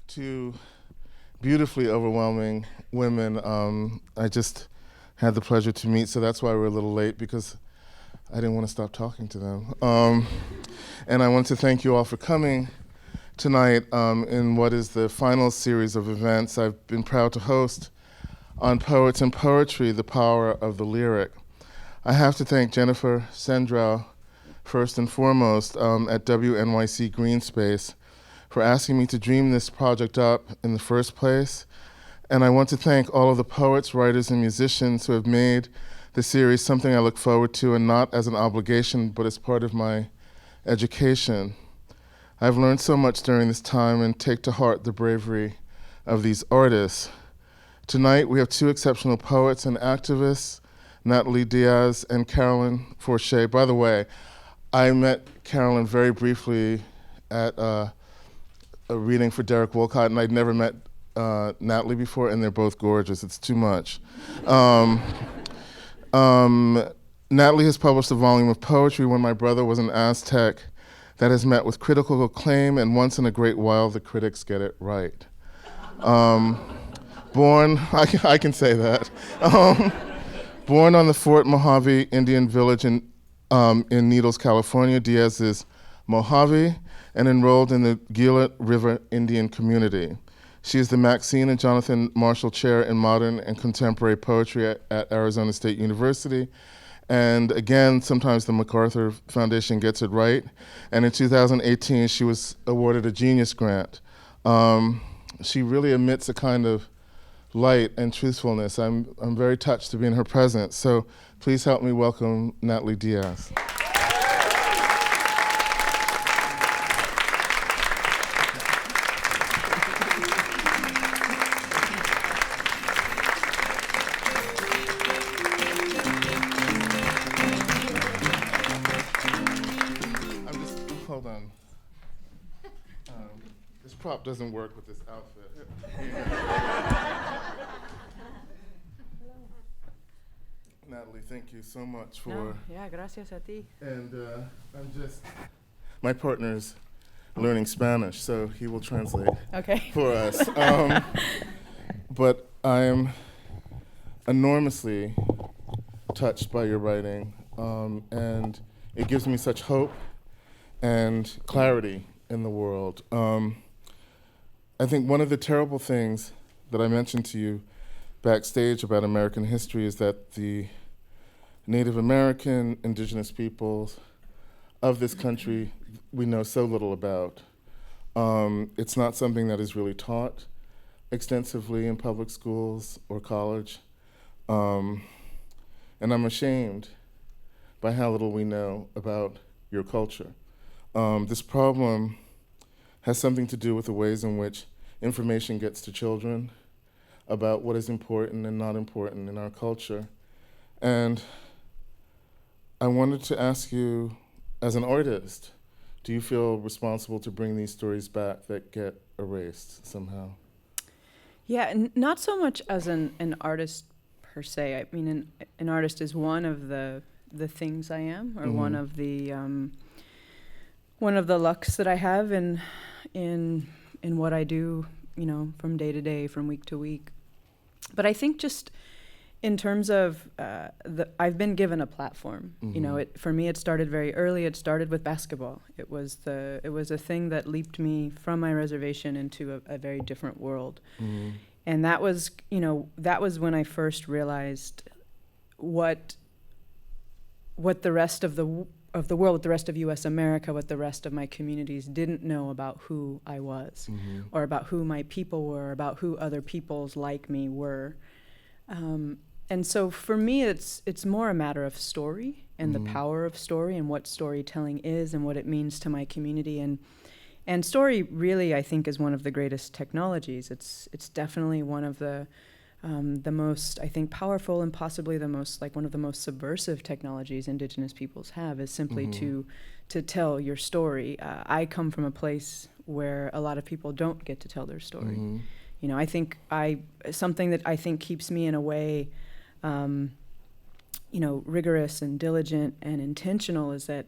Two beautifully overwhelming women I just had the pleasure to meet, so that's why we're a little late, because I didn't want to stop talking to them. And I want to thank you all for coming tonight in what is the final series of events I've been proud to host on Poets and Poetry, the Power of the Lyric. I have to thank Jennifer Sendrow, first and foremost, at WNYC Greenspace, for asking me to dream this project up in the first place. And I want to thank all of the poets, writers, and musicians who have made the series something I look forward to, and not as an obligation, but as part of my education. I've learned so much during this time and take to heart the bravery of these artists. Tonight, we have two exceptional poets and activists, Natalie Diaz and Carolyn Forché. By the way, I met Carolyn very briefly at a reading for Derek Wolcott, and I'd never met Natalie before, and they're both gorgeous. It's too much. Natalie has published a volume of poetry, When My Brother Was an Aztec, that has met with critical acclaim, and once in a great while, the critics get it right. Born, I can say that. Born on the Fort Mojave Indian Village in Needles, California, Diaz is Mojave and enrolled in the Gila River Indian community. She is the Maxine and Jonathan Marshall Chair in Modern and Contemporary Poetry at Arizona State University. And again, sometimes the MacArthur Foundation gets it right. And in 2018, she was awarded a Genius Grant. She really emits a kind of light and truthfulness. I'm very touched to be in her presence. So please help me welcome Natalie Diaz. Hold on. This prop doesn't work with this outfit. Natalie, thank you so much for... Yeah, gracias a ti. And my partner's learning Spanish, so he will translate for us. But I am enormously touched by your writing, and it gives me such hope and clarity in the world. I think one of the terrible things that I mentioned to you backstage about American history is that the Native American, indigenous peoples of this country we know so little about. It's not something that is really taught extensively in public schools or college. And I'm ashamed by how little we know about your culture. This problem has something to do with the ways in which information gets to children about what is important and not important in our culture. And I wanted to ask you, as an artist, do you feel responsible to bring these stories back that get erased somehow? Yeah, not so much as an artist per se. I mean, an artist is one of the things I am, or one of the lucks that I have in what I do, you know, from day to day, from week to week. But I think just in terms of I've been given a platform. You know, for me, it started very early. It started with basketball. It was a thing that leaped me from my reservation into a very different world. And that was when I first realized what the rest of the world, what the rest of U.S. America, what the rest of my communities didn't know about who I was, or about who my people were, about who other peoples like me were. And so for me, it's more a matter of story and the power of story and what storytelling is and what it means to my community. And story really, I think, is one of the greatest technologies. It's definitely one of the most, I think, powerful and possibly the most, like, one of the most subversive technologies Indigenous peoples have, is simply to to tell your story. I come from a place where a lot of people don't get to tell their story. Mm-hmm. You know, I think something that I think keeps me in a way, you know, rigorous and diligent and intentional is that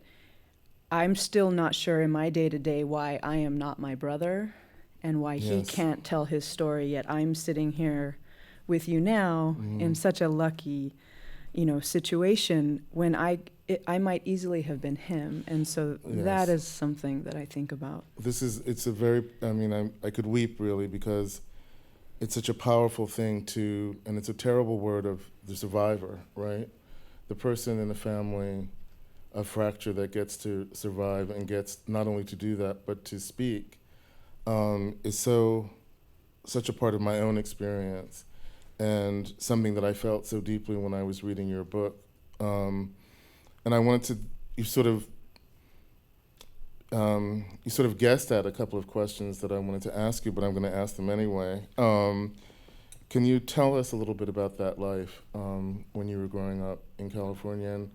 I'm still not sure in my day-to-day why I am not my brother and why he can't tell his story, yet I'm sitting here with you now in such a lucky, you know, situation when I might easily have been him. And so that is something that I think about. It's a very, I mean, I could weep really, because it's such a powerful thing to, and it's a terrible word of the survivor, right? The person in the family of fracture that gets to survive and gets not only to do that, but to speak, is such a part of my own experience, and something that I felt so deeply when I was reading your book. And I wanted to, you sort of guessed at a couple of questions that I wanted to ask you, but I'm going to ask them anyway. Can you tell us a little bit about that life when you were growing up in California, and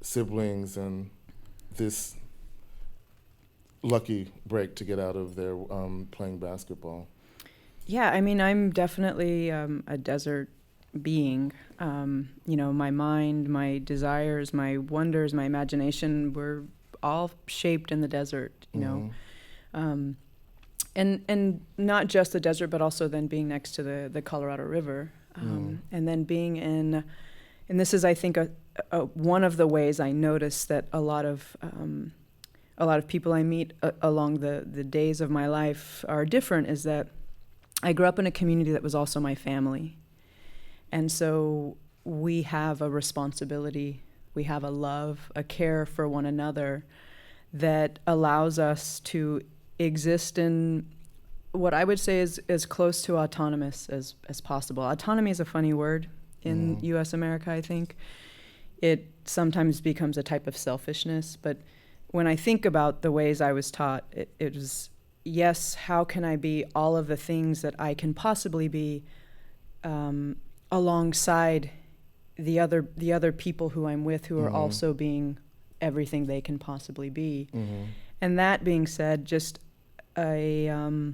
siblings, and this lucky break to get out of there playing basketball? Yeah, I mean, I'm definitely a desert being. You know, my mind, my desires, my wonders, my imagination were all shaped in the desert, you know. And not just the desert, but also then being next to the Colorado River. And then being in, and this is, I think, one of the ways I notice that a lot of people I meet along the days of my life are different, is that I grew up in a community that was also my family. And so we have a responsibility, we have a love, a care for one another that allows us to exist in what I would say is as close to autonomous as possible. Autonomy is a funny word in U.S. America, I think. It sometimes becomes a type of selfishness, but when I think about the ways I was taught, it was, yes, how can I be all of the things that I can possibly be alongside the other people who I'm with, who are also being everything they can possibly be. And that being said, just a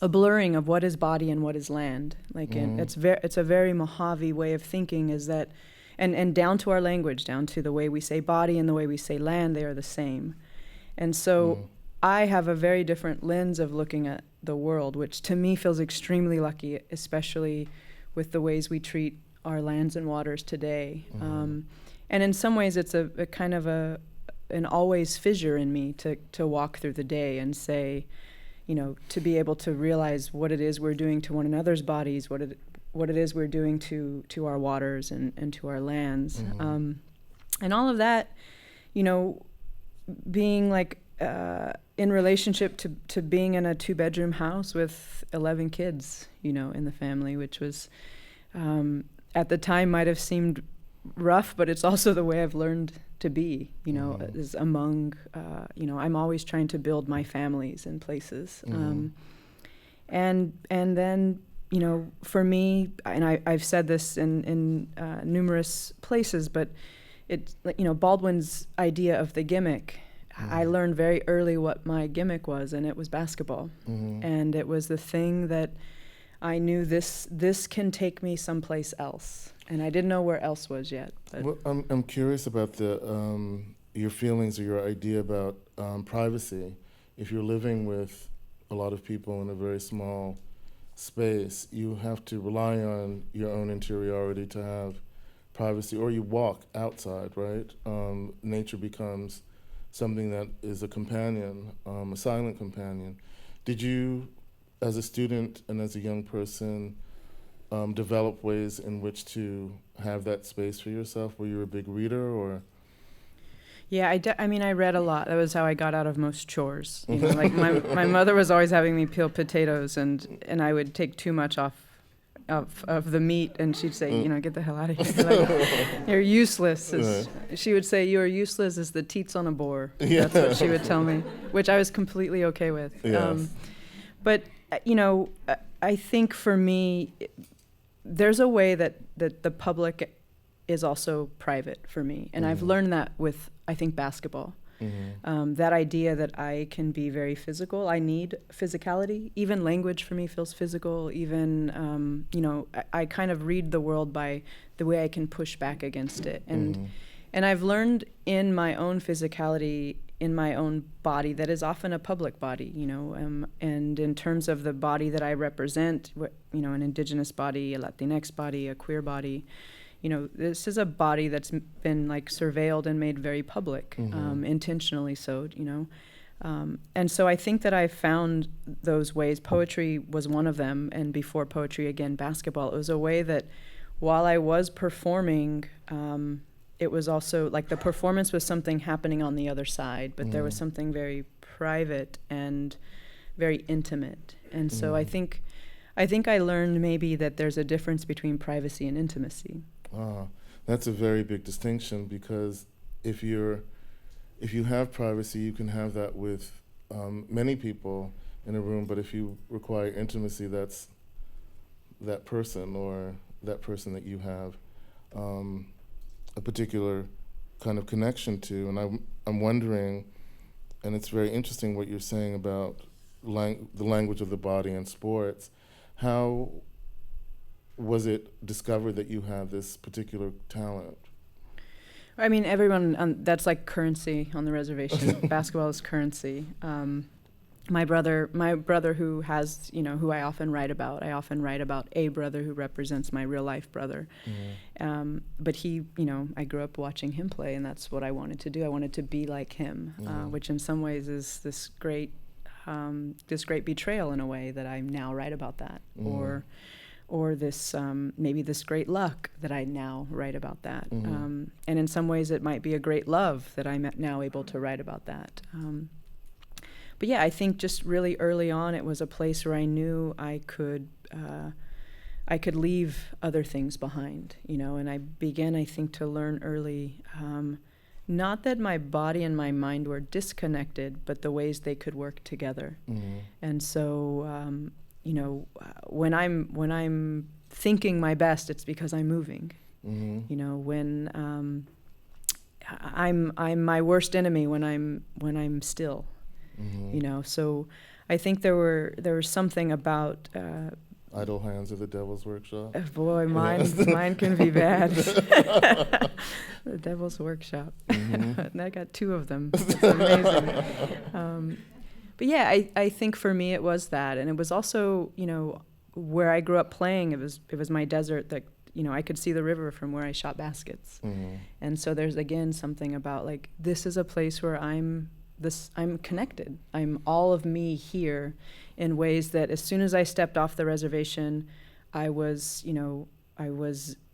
blurring of what is body and what is land. Like it's a very Mojave way of thinking, is that, and down to our language, down to the way we say body and the way we say land, they are the same. And so I have a very different lens of looking at the world, which to me feels extremely lucky, especially with the ways we treat our lands and waters today. And in some ways it's a kind of an always fissure in me to walk through the day and say, you know, to be able to realize what it is we're doing to one another's bodies, what it is we're doing to our waters and to our lands. And all of that, you know, being like in relationship to being in a 2-bedroom house with 11 kids, you know, in the family, which was at the time might have seemed rough, but it's also the way I've learned to be, you know, is among, you know, I'm always trying to build my families in places. And then, you know, for me, and I've said this in numerous places, but it's, you know, Baldwin's idea of the gimmick, I learned very early what my gimmick was, and it was basketball. And it was the thing that I knew this can take me someplace else. And I didn't know where else was yet. But. Well, I'm curious about your feelings or your idea about privacy. If you're living with a lot of people in a very small space, you have to rely on your own interiority to have privacy, or you walk outside, right? Nature becomes something that is a companion, a silent companion. Did you, as a student and as a young person, develop ways in which to have that space for yourself? Were you a big reader, or? Yeah, I mean, I read a lot. That was how I got out of most chores. You know, like my mother was always having me peel potatoes, and I would take too much off of the meat, and she'd say, you know, get the hell out of here. Like, you're useless. She would say, you are useless as the teats on a boar. That's what she would tell me, which I was completely okay with. Yes. But, you know, I think for me, there's a way that the public is also private for me. And I've learned that with, I think, basketball. That idea that I can be very physical. I need physicality. Even language for me feels physical. Even, I kind of read the world by the way I can push back against it. And I've learned in my own physicality, in my own body, that is often a public body, and in terms of the body that I represent, an indigenous body, a Latinx body, a queer body, this is a body that's been like surveilled and made very public, intentionally so, and so I think that I found those ways. Poetry was one of them, and before poetry, again, basketball. It was a way that while I was performing, it was also like the performance was something happening on the other side, but there was something very private and very intimate. And so I think I learned maybe that there's a difference between privacy and intimacy. That's a very big distinction, because if you have privacy, you can have that with many people in a room, but if you require intimacy, that's that person, or that person that you have a particular kind of connection to. And I'm wondering, and it's very interesting what you're saying about the language of the body in sports. How was it discovered that you had this particular talent? I mean, everyone, that's like currency on the reservation. Basketball is currency. My brother who has, who I often write about a brother who represents my real life brother. But he, I grew up watching him play, and that's what I wanted to do. I wanted to be like him, which in some ways is this great betrayal in a way that I now write about that, or this maybe this great luck that I now write about that. And in some ways it might be a great love that I'm now able to write about that. But yeah, I think just really early on, it was a place where I knew I could leave other things behind, and I began, I think, to learn early, not that my body and my mind were disconnected, but the ways they could work together. And so, when I'm thinking my best, it's because I'm moving. When I'm my worst enemy when I'm still. So I think there was something about idle hands at the devil's workshop. Boy, mine can be bad. The devil's workshop. And I got 2 of them. It's amazing. But yeah, I think for me it was that, and it was also where I grew up playing. It was my desert that I could see the river from where I shot baskets. And so there's again something about like this is a place where I'm connected. I'm all of me here in ways that as soon as I stepped off the reservation, I was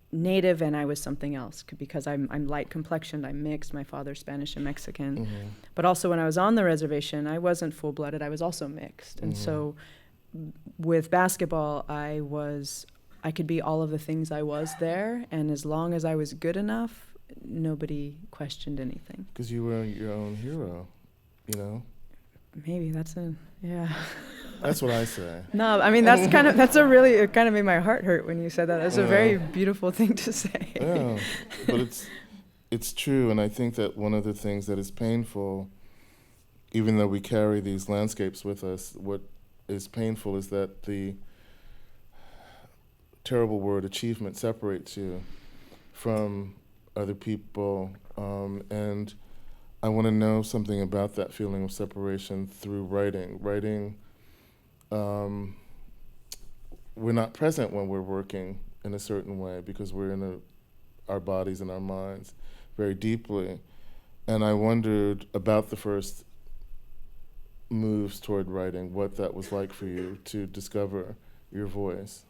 Native and I was something else because I'm light complexioned, I'm mixed, my father's Spanish and Mexican. But also when I was on the reservation, I wasn't full-blooded, I was also mixed. And so with basketball, I could be all of the things I was there, and as long as I was good enough, nobody questioned anything. Because you were your own hero. Maybe yeah. That's what I say. No, I mean it kind of made my heart hurt when you said that. That's a very beautiful thing to say. Yeah, but it's true, and I think that one of the things that is painful, even though we carry these landscapes with us, what is painful is that the terrible word achievement separates you from other people, and I want to know something about that feeling of separation through writing. We're not present when we're working in a certain way because we're in our bodies and our minds very deeply. And I wondered about the first moves toward writing, what that was like for you to discover your voice.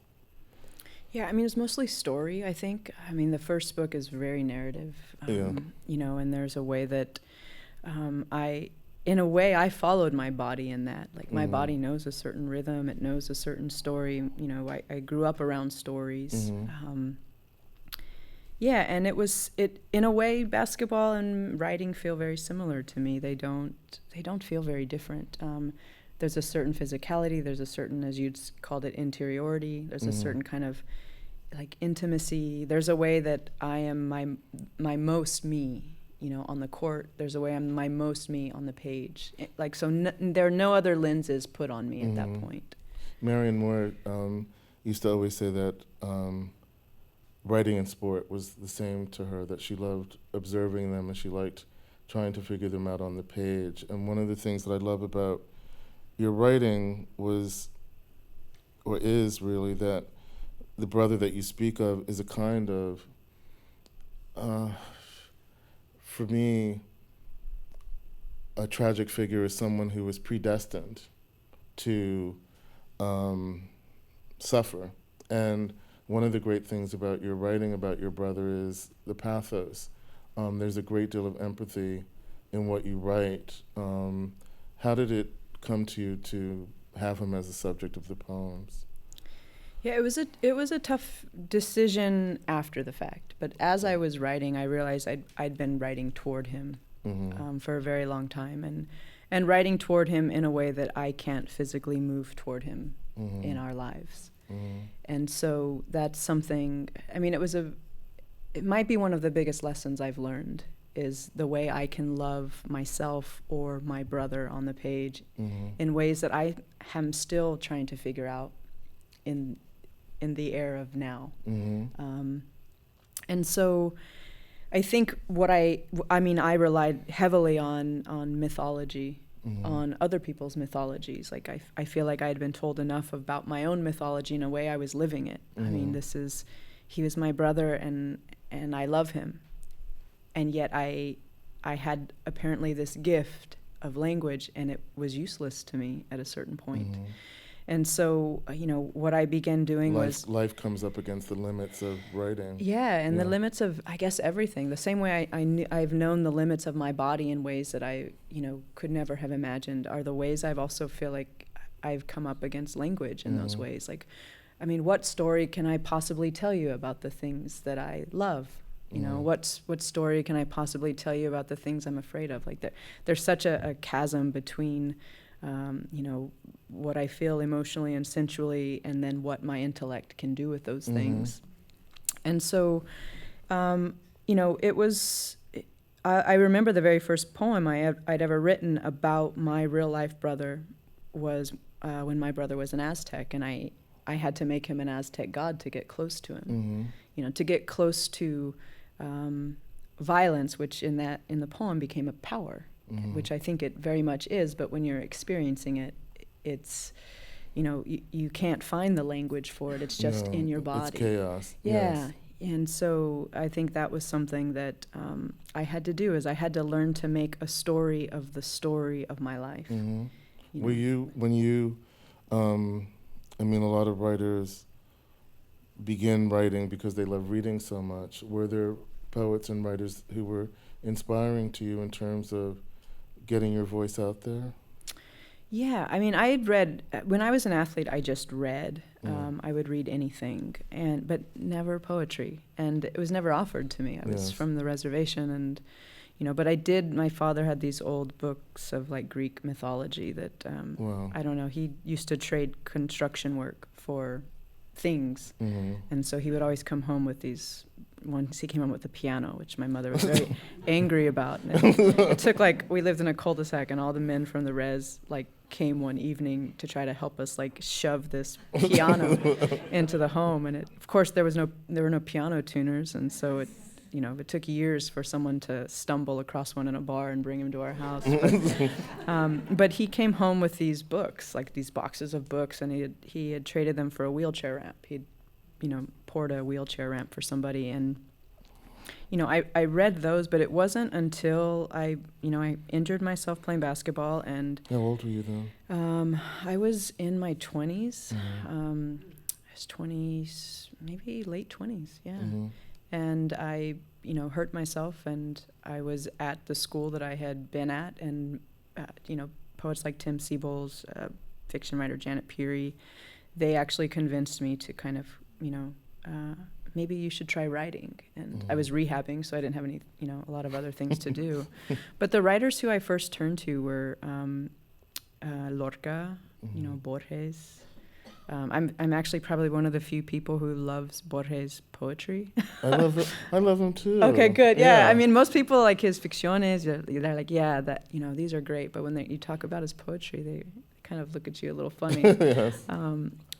Yeah, I mean, it's mostly story, I think. I mean, the first book is very narrative, and there's a way that I followed my body in that. Like, my body knows a certain rhythm, it knows a certain story. I grew up around stories. And in a way, basketball and writing feel very similar to me. They don't feel very different. There's a certain physicality, there's a certain, as you'd called it, interiority. There's a certain kind of like intimacy. There's a way that I am my most me on the court. There's a way I'm my most me on the page. There are no other lenses put on me at that point. Marion Moore used to always say that writing and sport was the same to her, that she loved observing them and she liked trying to figure them out on the page. And one of the things that I love about your writing was, or is really, that the brother that you speak of is a kind of, for me, a tragic figure is someone who was predestined to suffer. And one of the great things about your writing about your brother is the pathos. There's a great deal of empathy in what you write. How did it come to you to have him as a subject of the poems? Yeah, it was a tough decision after the fact. But as I was writing, I realized I'd been writing toward him for a very long time, and writing toward him in a way that I can't physically move toward him in our lives. And so that's something. I mean, it might be one of the biggest lessons I've learned, is the way I can love myself or my brother on the page in ways that I am still trying to figure out in the era of now. And so I think I relied heavily on mythology, on other people's mythologies. Like I feel like I had been told enough about my own mythology in a way I was living it. I mean, he was my brother and I love him. And yet I had apparently this gift of language, and it was useless to me at a certain point. And so, what I began doing was... Life comes up against the limits of writing. Yeah, and the limits of, I guess, everything. The same way I've known the limits of my body in ways that I, could never have imagined, are the ways I've also feel like I've come up against language in those ways. Like, I mean, what story can I possibly tell you about the things that I love? What story can I possibly tell you about the things I'm afraid of? Like, there's such a chasm between... what I feel emotionally and sensually, and then what my intellect can do with those things. And so, it was, I remember the very first poem I'd ever written about my real life brother was when my brother was an Aztec, and I had to make him an Aztec god to get close to him, to get close to violence, which in the poem became a power. Which I think it very much is, but when you're experiencing it, it's, you can't find the language for it. It's just in your body. It's chaos. Yeah. Yes. And so I think that was something that I had to do, is I had to learn to make a story of the story of my life. A lot of writers begin writing because they love reading so much. Were there poets and writers who were inspiring to you in terms of getting your voice out there? Yeah, I mean, I had read, when I was an athlete, I just read. I would read anything, but never poetry. And it was never offered to me. I was from the reservation, and, but I did, my father had these old books of like Greek mythology that, I don't know, he used to trade construction work for things. And so he would always come home with these. Once he came home with a piano, which my mother was very angry about. And it took we lived in a cul-de-sac, and all the men from the res came one evening to try to help us shove this piano into the home. And of course there were no piano tuners, and so it took years for someone to stumble across one in a bar and bring him to our house. But he came home with these books, these boxes of books, and he had traded them for a wheelchair ramp. He'd poured a wheelchair ramp for somebody, and I read those, but it wasn't until I injured myself playing basketball. And how old were you then? I was in my 20s. I was 20s, maybe late 20s, yeah. And I hurt myself, and I was at the school that I had been at, and poets like Tim Siebel's, fiction writer Janet Peary, they actually convinced me to kind of maybe you should try writing. And I was rehabbing, so I didn't have any, a lot of other things to do. But the writers who I first turned to were Lorca, Borges, I'm actually probably one of the few people who loves Borges' poetry. I love him too. Okay, good. Yeah. I mean, most people like his ficciones. They're like, yeah, that these are great. But when you talk about his poetry, they kind of look at you a little funny. Yes.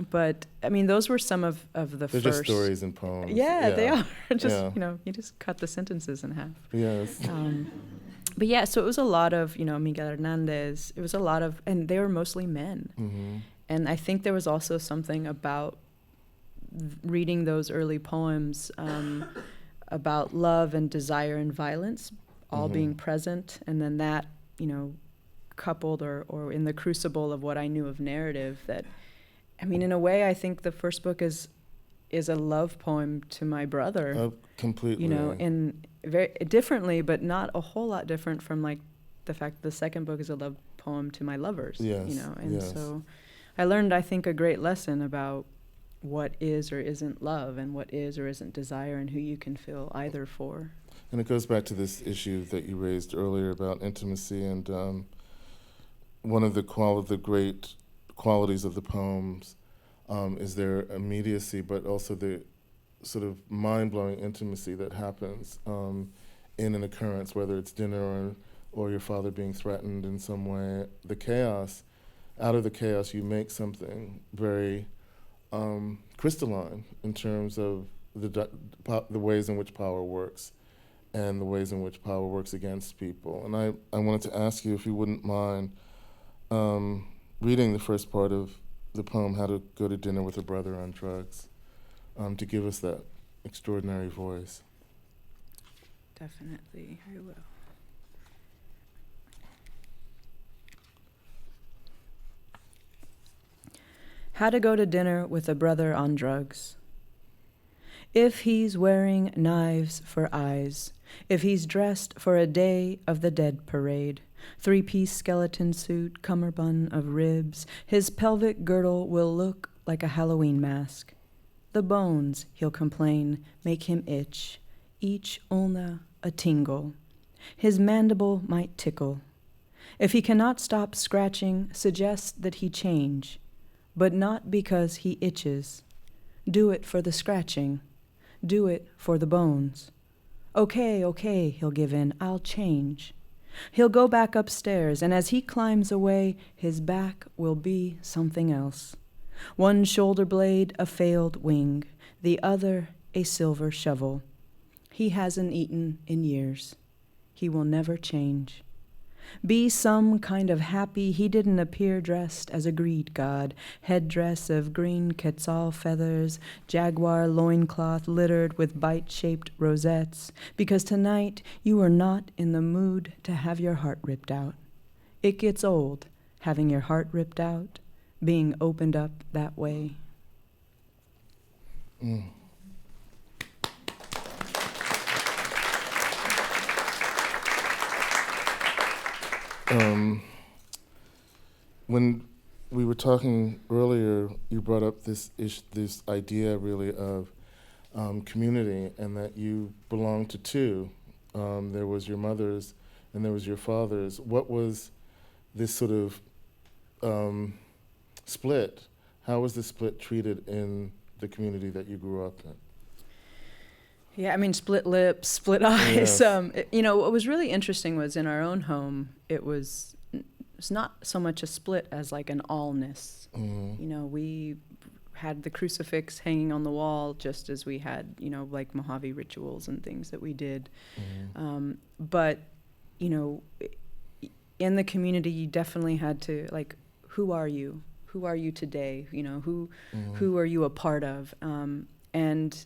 But I mean, those were some of the They're first. just stories and poems. Yeah, they are. Just Yeah. you just cut the sentences in half. Yes. But yeah, so it was a lot of Miguel Hernandez. It was a lot of, and they were mostly men. Mm-hmm. And I think there was also something about reading those early poems about love and desire and violence all being present, and then that, coupled or in the crucible of what I knew of narrative, that, I mean, in a way, I think the first book is a love poem to my brother. Completely. In very differently, but not a whole lot different from like the fact the second book is a love poem to my lovers. Yes. So I learned, I think, a great lesson about what is or isn't love and what is or isn't desire and who you can feel either for. And it goes back to this issue that you raised earlier about intimacy, and one of the great qualities of the poems is their immediacy, but also the sort of mind-blowing intimacy that happens in an occurrence, whether it's dinner or your father being threatened in some way. The chaos, out of the chaos, you make something very crystalline in terms of the ways in which power works and the ways in which power works against people. And I wanted to ask you if you wouldn't mind reading the first part of the poem, How to Go to Dinner with a Brother on Drugs, to give us that extraordinary voice. Definitely, I will. How to Go to Dinner with a Brother on Drugs. If he's wearing knives for eyes, if he's dressed for a Day of the Dead parade, 3-piece skeleton suit, cummerbund of ribs, his pelvic girdle will look like a Halloween mask. The bones, he'll complain, make him itch, each ulna a tingle. His mandible might tickle. If he cannot stop scratching, suggest that he change, but not because he itches. Do it for the scratching. Do it for the bones. Okay, he'll give in, I'll change. He'll go back upstairs, and as he climbs away, his back will be something else. One shoulder blade a failed wing, the other a silver shovel. He hasn't eaten in years. He will never change. Be some kind of happy he didn't appear dressed as a greed god, headdress of green quetzal feathers, jaguar loincloth littered with bite-shaped rosettes, because tonight you are not in the mood to have your heart ripped out. It gets old, having your heart ripped out, being opened up that way. Mm. When we were talking earlier, you brought up this idea really of community, and that you belong to two. There was your mother's and there was your father's. What was this sort of split? How was this split treated in the community that you grew up in? Yeah, I mean, split lips, split eyes. Yes. What was really interesting was in our own home, it's not so much a split as like an allness. Mm-hmm. We had the crucifix hanging on the wall just as we had, like Mojave rituals and things that we did. Mm-hmm. But, in the community, you definitely had to, like, who are you? Who are you today? Who are you a part of? And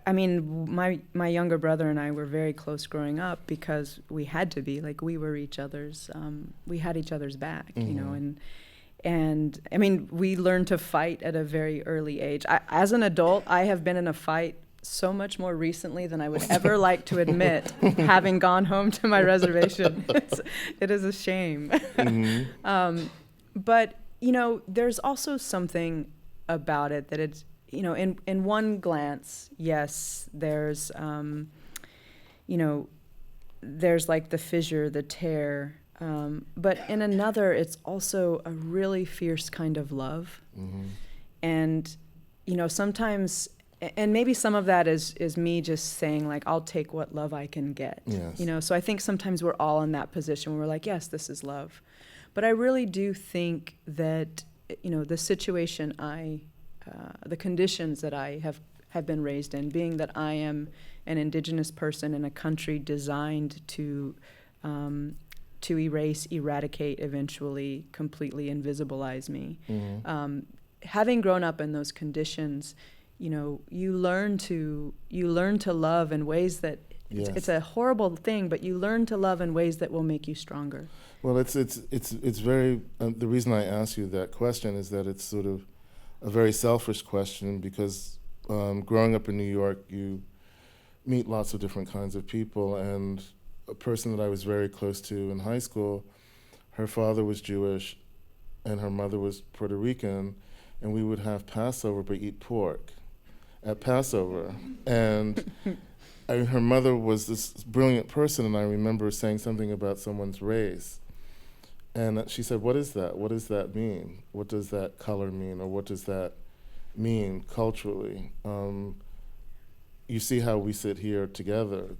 I mean, my younger brother and I were very close growing up because we had to be, like, we were each other's, we had each other's back, and I mean, we learned to fight at a very early age. As an adult, I have been in a fight so much more recently than I would ever like to admit, having gone home to my reservation. It is a shame. Mm-hmm. But, there's also something about it that it's, in one glance, yes, there's, there's like the fissure, the tear, but in another, it's also a really fierce kind of love. Mm-hmm. And, sometimes, and maybe some of that is me just saying, like, I'll take what love I can get. Yes. So I think sometimes we're all in that position where we're like, yes, this is love. But I really do think that, the situation the conditions that I have been raised in, being that I am an Indigenous person in a country designed to erase, eradicate, eventually completely invisibilize me. Having grown up in those conditions, you learn to love in ways that it's a horrible thing, but you learn to love in ways that will make you stronger. Well, it's very. The reason I ask you that question is that it's sort of a very selfish question, because growing up in New York, you meet lots of different kinds of people, and a person that I was very close to in high school, her father was Jewish and her mother was Puerto Rican, and we would have Passover but eat pork at Passover. And her mother was this brilliant person, and I remember saying something about someone's race. And she said, what is that? What does that mean? What does that color mean? Or what does that mean culturally? You see how we sit here together,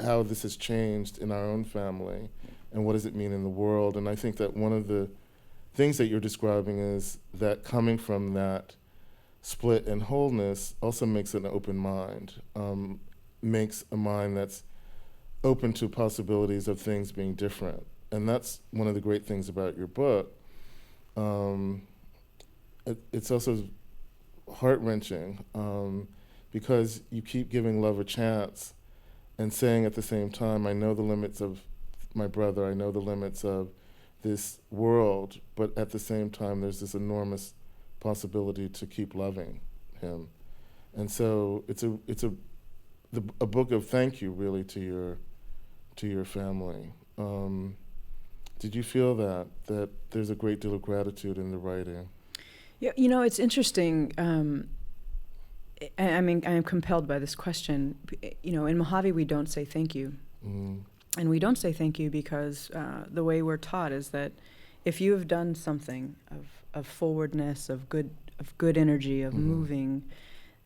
how this has changed in our own family, and what does it mean in the world? And I think that one of the things that you're describing is that coming from that split and wholeness also makes an open mind, makes a mind that's open to possibilities of things being different. And that's one of the great things about your book. It's also heart-wrenching because you keep giving love a chance and saying at the same time, I know the limits of my brother, I know the limits of this world, but at the same time there's this enormous possibility to keep loving him. And so it's a book of thank you, really, to your family. Did you feel that there's a great deal of gratitude in the writing? Yeah, it's interesting. I mean, I am compelled by this question. In Mojave, we don't say thank you. And we don't say thank you because the way we're taught is that if you have done something of forwardness, of good energy, of moving,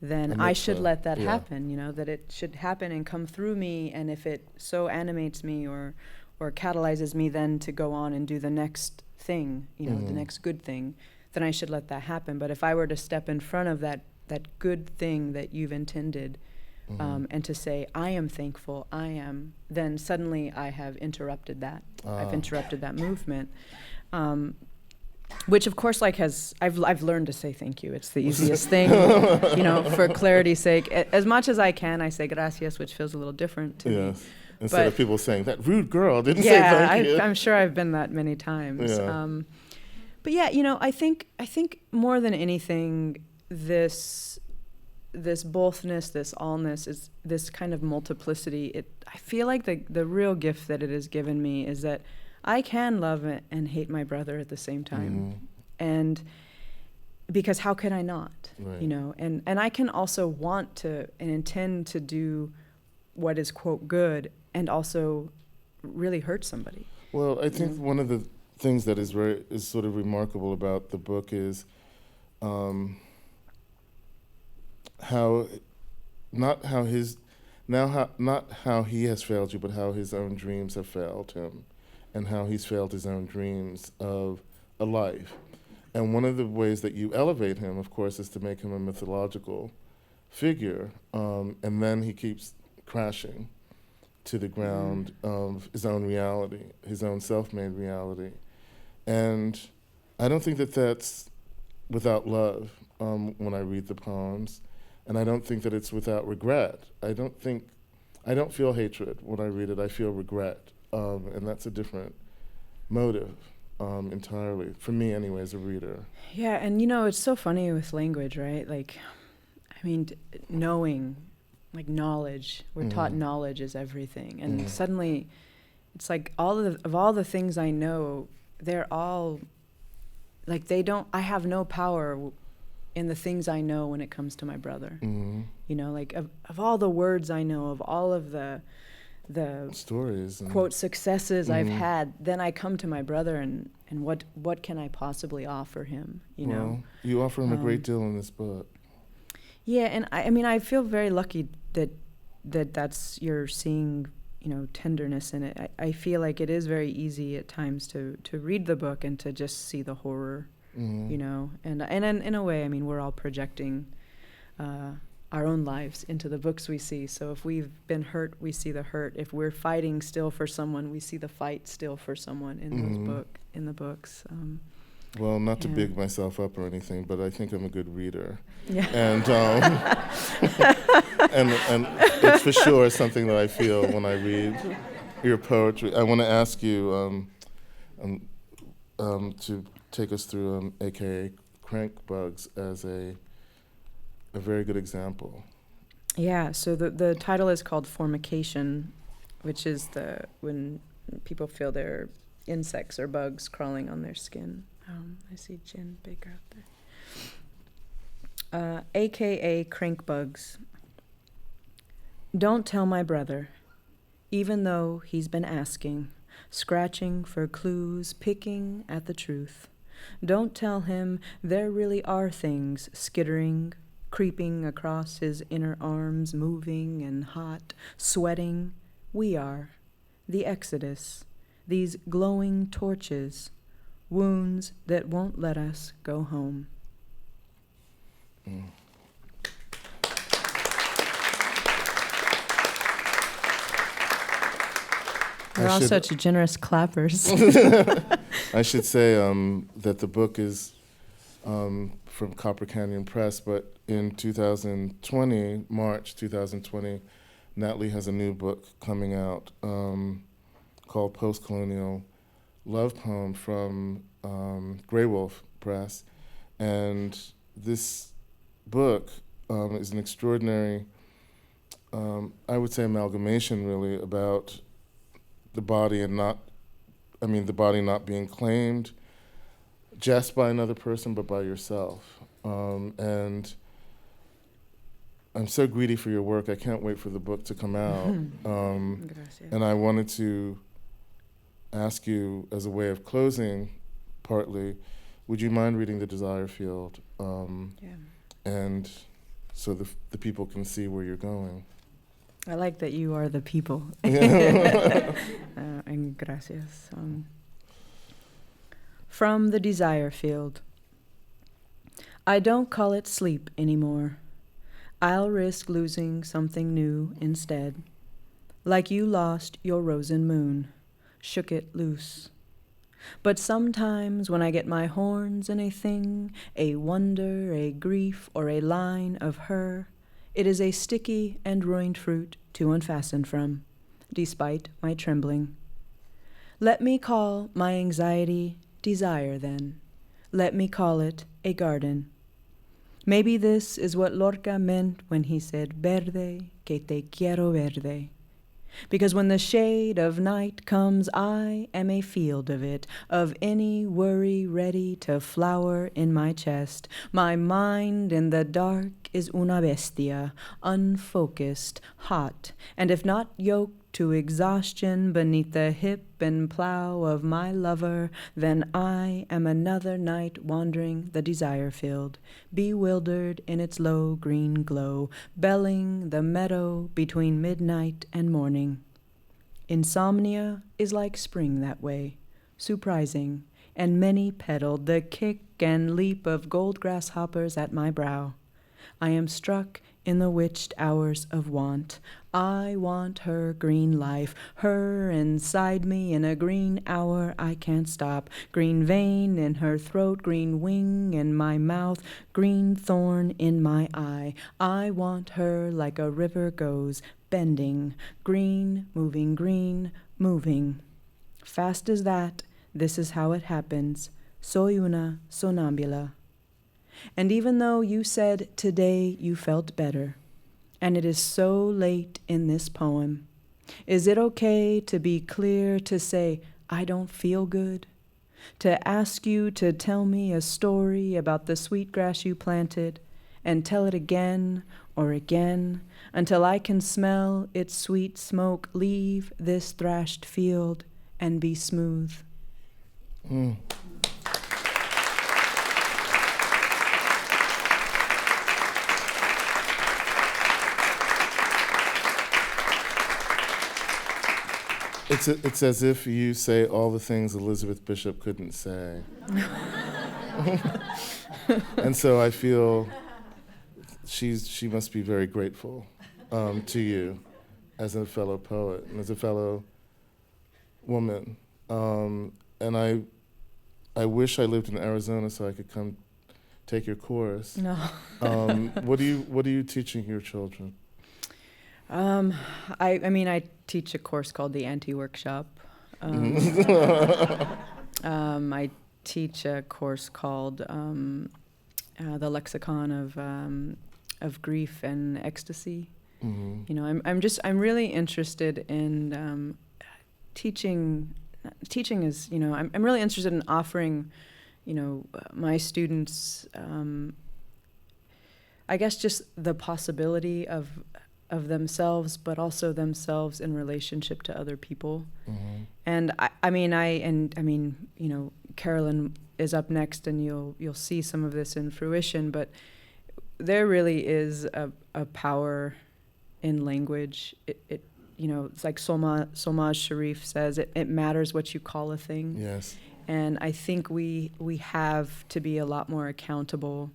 then I should let that happen, that it should happen and come through me. And if it so animates me or catalyzes me then to go on and do the next thing, the next good thing, then I should let that happen. But if I were to step in front of that good thing that you've intended, and to say, I am thankful, then suddenly I have interrupted that. I've interrupted that movement. Which of course, I've learned to say thank you. It's the easiest thing, for clarity's sake. As much as I can, I say gracias, which feels a little different to me. Instead of people saying, that rude girl didn't say thank you. I'm sure I've been that many times. Yeah. But yeah, I think more than anything, this bothness, this allness, is this kind of multiplicity. I feel like the real gift that it has given me is that I can love and hate my brother at the same time. And because how could I not? Right. And I can also want to and intend to do what is, quote, good, and also really hurt somebody. Well, I think one of the things that is sort of remarkable about the book is not how he has failed you, but how his own dreams have failed him, and how he's failed his own dreams of a life. And one of the ways that you elevate him, of course, is to make him a mythological figure, and then he keeps crashing to the ground of his own reality, his own self-made reality. And I don't think that that's without love when I read the poems, and I don't think that it's without regret. I don't feel hatred when I read it, I feel regret, and that's a different motive entirely, for me anyway, as a reader. Yeah, and it's so funny with language, right? Knowing, knowledge, we're taught knowledge is everything, and suddenly it's like all the things I know, they're all I have no power in the things I know when it comes to my brother. Of all the words I know, of all of the the stories and quote successes I've Mhm. had, then I come to my brother and what can I possibly offer him, you know? Well, you offer him a great deal in this book. Yeah, and I mean, I feel very lucky that's you're seeing, you know, tenderness in it. I feel like it is very easy at times to read the book and to just see the horror, you know, and in a way, I mean, we're all projecting our own lives into the books we see. So if we've been hurt, we see the hurt. If we're fighting still for someone, we see the fight still for someone in the books. Well, not to Yeah. big myself up or anything, but I think I'm a good reader. Yeah. And and it's for sure something that I feel when I read your poetry. I want to ask you to take us through AKA Crank Bugs as a very good example. Yeah, so the title is called Formication, which is when people feel their insects or bugs crawling on their skin. I see Jen Baker up there. AKA Crank Bugs. Don't tell my brother, even though he's been asking, scratching for clues, picking at the truth. Don't tell him there really are things skittering, creeping across his inner arms, moving and hot, sweating. We are. The Exodus. These glowing torches. Wounds that won't let us go home. We're all such generous clappers. I should say that the book is from Copper Canyon Press, but in 2020, March 2020, Natalie has a new book coming out called Postcolonia Love Poem from Grey Wolf Press. And this book is an extraordinary, I would say, amalgamation really about the body the body not being claimed just by another person, but by yourself. And I'm so greedy for your work. I can't wait for the book to come out. And I wanted to ask you, as a way of closing, partly, would you mind reading The Desire Field? And so the people can see where you're going. I like that you are the people. And gracias. From The Desire Field. I don't call it sleep anymore. I'll risk losing something new instead. Like you lost your rosen moon, shook it loose. But sometimes when I get my horns in a thing, a wonder, a grief, or a line of her, it is a sticky and ruined fruit to unfasten from, despite my trembling. Let me call my anxiety desire then. Let me call it a garden. Maybe this is what Lorca meant when he said, verde, que te quiero verde. Because when the shade of night comes, I am a field of it, of any worry ready to flower in my chest. My mind in the dark is una bestia, unfocused, hot, and if not yoked to exhaustion beneath the hip and plow of my lover, then I am another night wandering the desire field, bewildered in its low green glow, belling the meadow between midnight and morning. Insomnia is like spring that way, surprising, and many-petaled, the kick and leap of gold grasshoppers at my brow. I am struck in the witched hours of want. I want her green life, her inside me in a green hour I can't stop. Green vein in her throat, green wing in my mouth, green thorn in my eye. I want her like a river goes, bending, green, moving. Fast as that, this is how it happens. Soy una sonambula. And even though you said today you felt better, and it is so late in this poem, is it okay to be clear, to say, I don't feel good? To ask you to tell me a story about the sweetgrass you planted, and tell it again or again until I can smell its sweet smoke leave this thrashed field and be smooth. Mm. It's as if you say all the things Elizabeth Bishop couldn't say. And so I feel she must be very grateful to you as a fellow poet and as a fellow woman. And I wish I lived in Arizona so I could come take your course. No. What are you teaching your children? I teach a course called the Anti-Workshop. I teach a course called the Lexicon of Grief and Ecstasy. Mm-hmm. You know, I'm really interested in teaching. Teaching is, you know, I'm really interested in offering, you know, my students, I guess, just the possibility of themselves, but also themselves in relationship to other people. Mm-hmm. And I mean, you know, Carolyn is up next, and you'll see some of this in fruition. But there really is a power in language. It you know, it's like Solmaz Sharif says, it matters what you call a thing. Yes. And I think we have to be a lot more accountable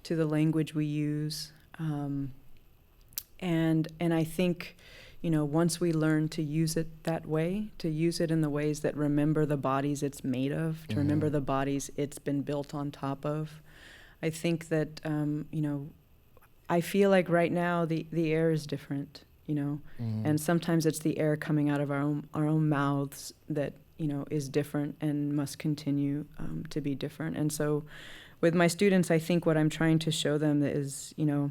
to the language we use. And I think, you know, once we learn to use it that way, to use it in the ways that remember the bodies it's made of, to remember the bodies it's been built on top of, I think that, you know, I feel like right now the air is different, you know, and sometimes it's the air coming out of our own mouths that, you know, is different and must continue to be different. And so with my students, I think what I'm trying to show them is, you know,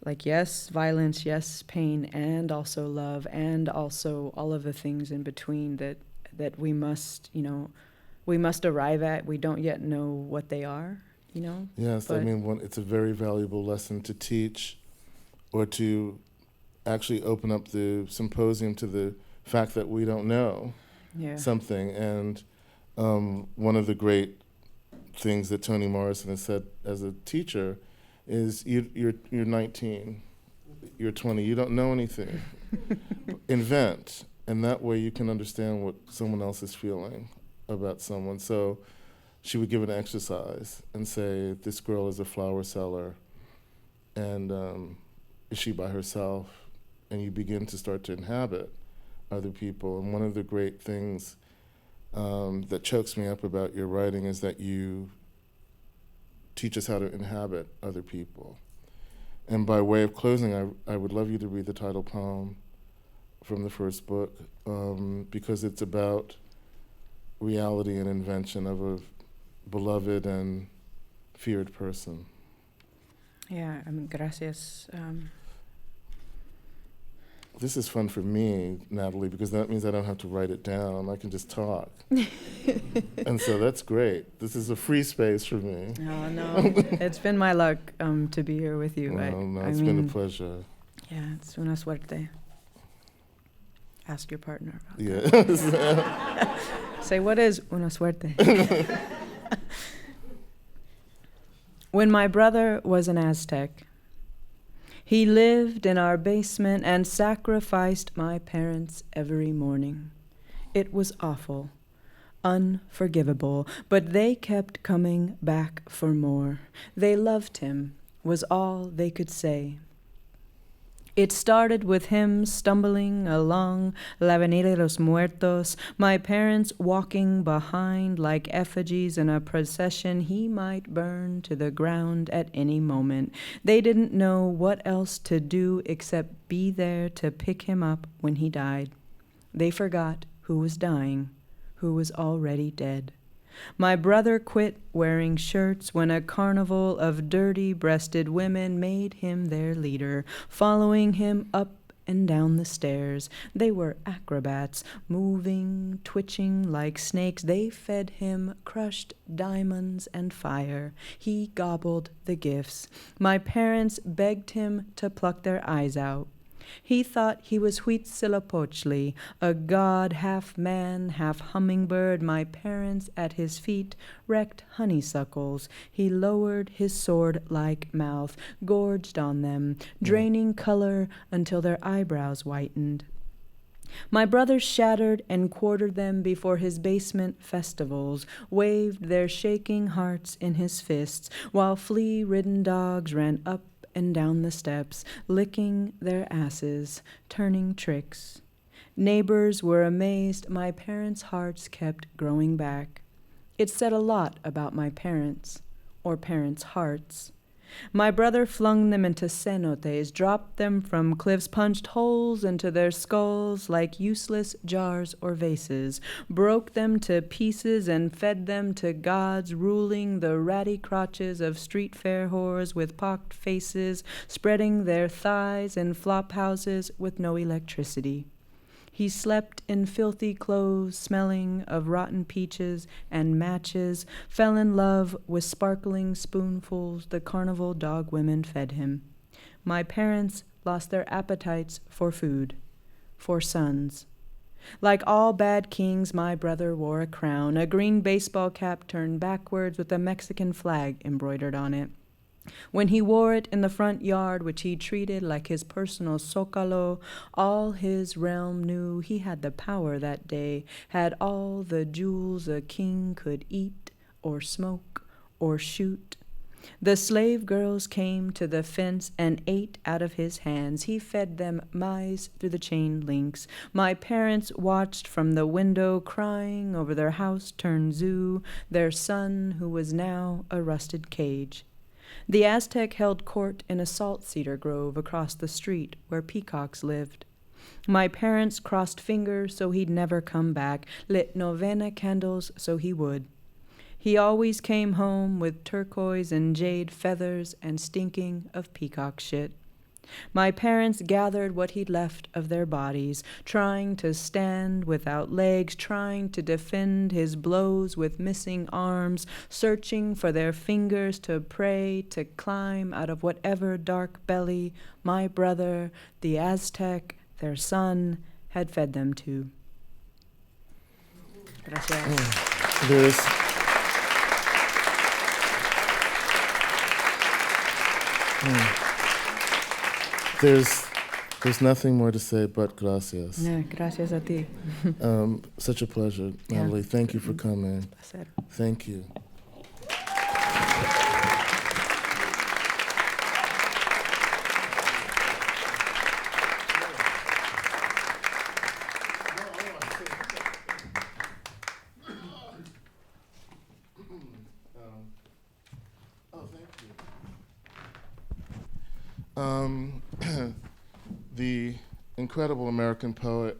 like, yes, violence, yes, pain, and also love, and also all of the things in between that we must, you know, we must arrive at. We don't yet know what they are, you know? Yes, I mean, it's a very valuable lesson to teach or to actually open up the symposium to the fact that we don't know something. And one of the great things that Toni Morrison has said as a teacher is you're 19, you're 20, you don't know anything. Invent, and that way you can understand what someone else is feeling about someone. So she would give an exercise and say, this girl is a flower seller, and is she by herself? And you begin to start to inhabit other people. And one of the great things that chokes me up about your writing is that you teach us how to inhabit other people. And by way of closing, I would love you to read the title poem from the first book, because it's about reality and invention of a beloved and feared person. Yeah, gracias. This is fun for me, Natalie, because that means I don't have to write it down. I can just talk. And so that's great. This is a free space for me. Oh, no. It's been my luck to be here with you. Well, it's been a pleasure. Yeah, it's una suerte. Ask your partner about Yes. that. Say, what is una suerte? When my brother was an Aztec, he lived in our basement and sacrificed my parents every morning. It was awful, unforgivable, but they kept coming back for more. They loved him, was all they could say. It started with him stumbling along La Avenida de los Muertos, my parents walking behind like effigies in a procession he might burn to the ground at any moment. They didn't know what else to do except be there to pick him up when he died. They forgot who was dying, who was already dead. My brother quit wearing shirts when a carnival of dirty-breasted women made him their leader, following him up and down the stairs. They were acrobats, moving, twitching like snakes. They fed him crushed diamonds and fire. He gobbled the gifts. My parents begged him to pluck their eyes out. He thought he was Huitzilopochtli, a god half man, half hummingbird. My parents at his feet wrecked honeysuckles. He lowered his sword-like mouth, gorged on them, draining color until their eyebrows whitened. My brothers shattered and quartered them before his basement festivals, waved their shaking hearts in his fists, while flea-ridden dogs ran up and down the steps, licking their asses, turning tricks. Neighbors were amazed. My parents' hearts kept growing back. It said a lot about my parents, or parents' hearts. My brother flung them into cenotes, dropped them from cliffs, punched holes into their skulls like useless jars or vases, broke them to pieces and fed them to gods, ruling the ratty crotches of street fair whores with pocked faces, spreading their thighs in flop houses with no electricity. He slept in filthy clothes, smelling of rotten peaches and matches, fell in love with sparkling spoonfuls the carnival dog women fed him. My parents lost their appetites for food, for sons. Like all bad kings, my brother wore a crown, a green baseball cap turned backwards with a Mexican flag embroidered on it. When he wore it in the front yard, which he treated like his personal zócalo, all his realm knew he had the power that day, had all the jewels a king could eat or smoke or shoot. The slave girls came to the fence and ate out of his hands. He fed them maize through the chain links. My parents watched from the window, crying over their house-turned zoo, their son who was now a rusted cage. The Aztec held court in a salt cedar grove across the street where peacocks lived. My parents crossed fingers so he'd never come back, lit novena candles so he would. He always came home with turquoise and jade feathers and stinking of peacock shit. My parents gathered what he'd left of their bodies, trying to stand without legs, trying to defend his blows with missing arms, searching for their fingers to pray, to climb out of whatever dark belly my brother, the Aztec, their son, had fed them to. Gracias. There's nothing more to say but gracias. Yeah, gracias a ti. Such a pleasure, Natalie. Thank you for coming. Placer. Thank you. The incredible American poet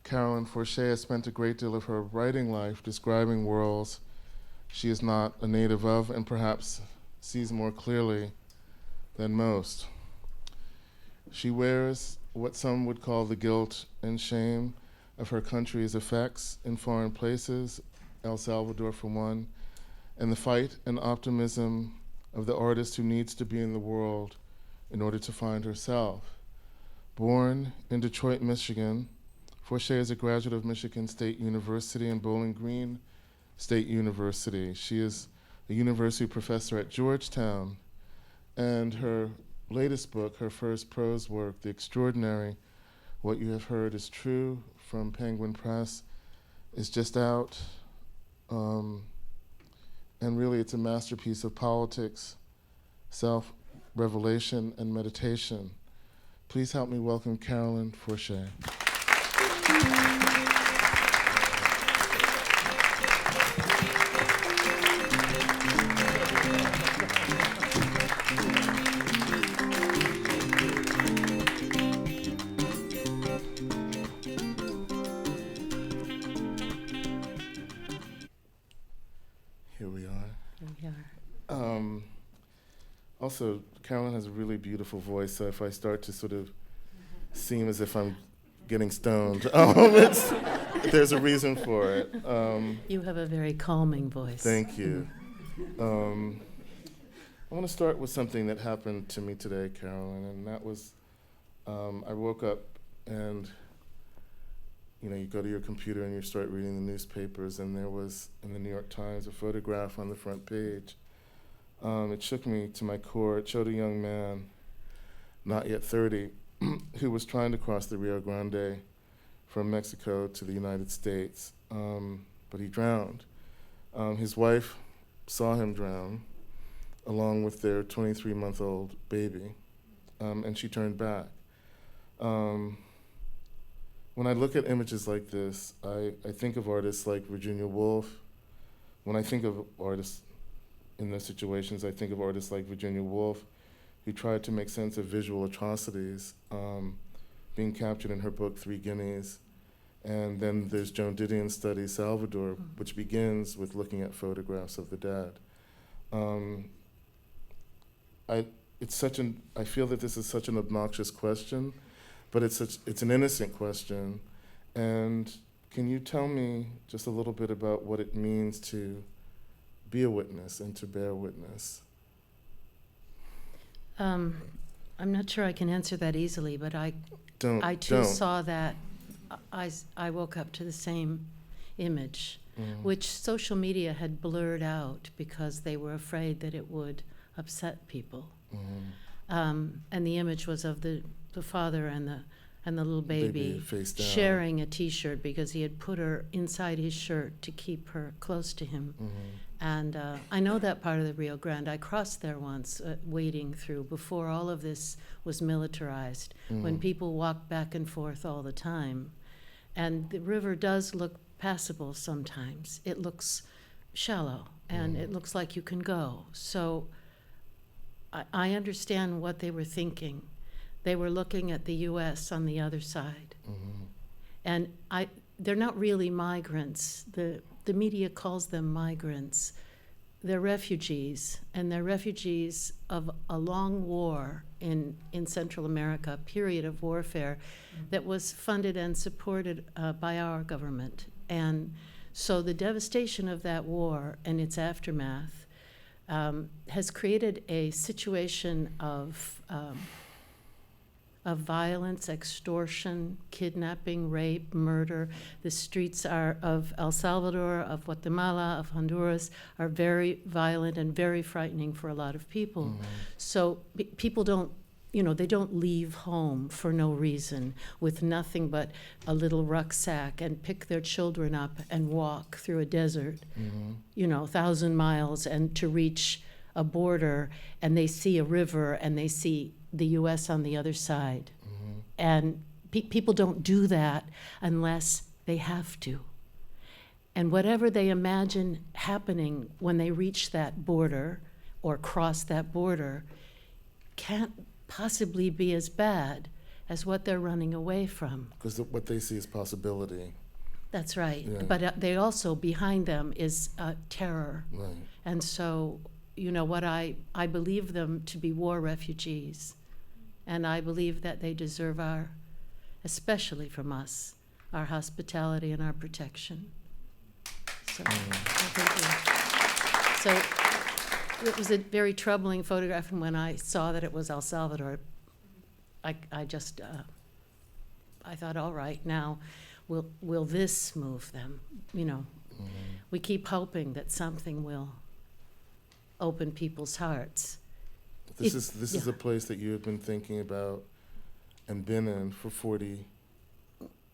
Carolyn Forché has spent a great deal of her writing life describing worlds she is not a native of and perhaps sees more clearly than most. She wears what some would call the guilt and shame of her country's effects in foreign places, El Salvador for one, and the fight and optimism of the artist who needs to be in the world in order to find herself. Born in Detroit, Michigan, Forché is a graduate of Michigan State University and Bowling Green State University. She is a university professor at Georgetown, and her latest book, her first prose work, The Extraordinary, What You Have Heard Is True, from Penguin Press, is just out. And really it's a masterpiece of politics, self-revelation, and meditation. Please help me welcome Carolyn Forché. Here we are. Also, Carolyn has a really beautiful voice, so if I start to sort of seem as if I'm getting stoned. There's a reason for it. You have a very calming voice. Thank you. I want to start with something that happened to me today, Carolyn, and that was I woke up and you go to your computer and you start reading the newspapers, and there was in the New York Times a photograph on the front page. It shook me to my core. It showed a young man, not yet 30, who was trying to cross the Rio Grande from Mexico to the United States, but he drowned. His wife saw him drown along with their 23-month-old baby, and she turned back. When I look at images like this, I think of artists like Virginia Woolf. When I think of artists in those situations, I think of artists like Virginia Woolf, who tried to make sense of visual atrocities being captured in her book, 3 Guineas. And then there's Joan Didion's study, Salvador, which begins with looking at photographs of the dead. I feel that this is such an obnoxious question, but it's an innocent question. And can you tell me just a little bit about what it means to be a witness and to bear witness? I'm not sure I can answer that easily, but I too saw that. I woke up to the same image, which social media had blurred out because they were afraid that it would upset people. And the image was of the father and the little baby face down, sharing a T-shirt because he had put her inside his shirt to keep her close to him. And I know that part of the Rio Grande. I crossed there once, wading through, before all of this was militarized, when people walked back and forth all the time. And the river does look passable sometimes. It looks shallow, and it looks like you can go. So I understand what they were thinking. They were looking at the U.S. on the other side. And they're not really migrants. The media calls them migrants. They're refugees, and they're refugees of a long war in Central America, a period of warfare that was funded and supported by our government. And so the devastation of that war and its aftermath has created a situation of violence, extortion, kidnapping, rape, murder. The streets of El Salvador, of Guatemala, of Honduras are very violent and very frightening for a lot of people. So people don't, they don't leave home for no reason with nothing but a little rucksack and pick their children up and walk through a desert, 1,000 miles, and to reach a border, and they see a river and they see the U.S. on the other side. And people don't do that unless they have to. And whatever they imagine happening when they reach that border or cross that border can't possibly be as bad as what they're running away from. Because what they see is possibility. That's right. Yeah. But they also, behind them is terror. Right. And so, what I believe them to be war refugees. And I believe that they deserve especially from us, our hospitality and our protection. So, thank you. So it was a very troubling photograph, and when I saw that it was El Salvador, I thought, all right, now will this move them? We keep hoping that something will open people's hearts. This is a place that you have been thinking about and been in for 40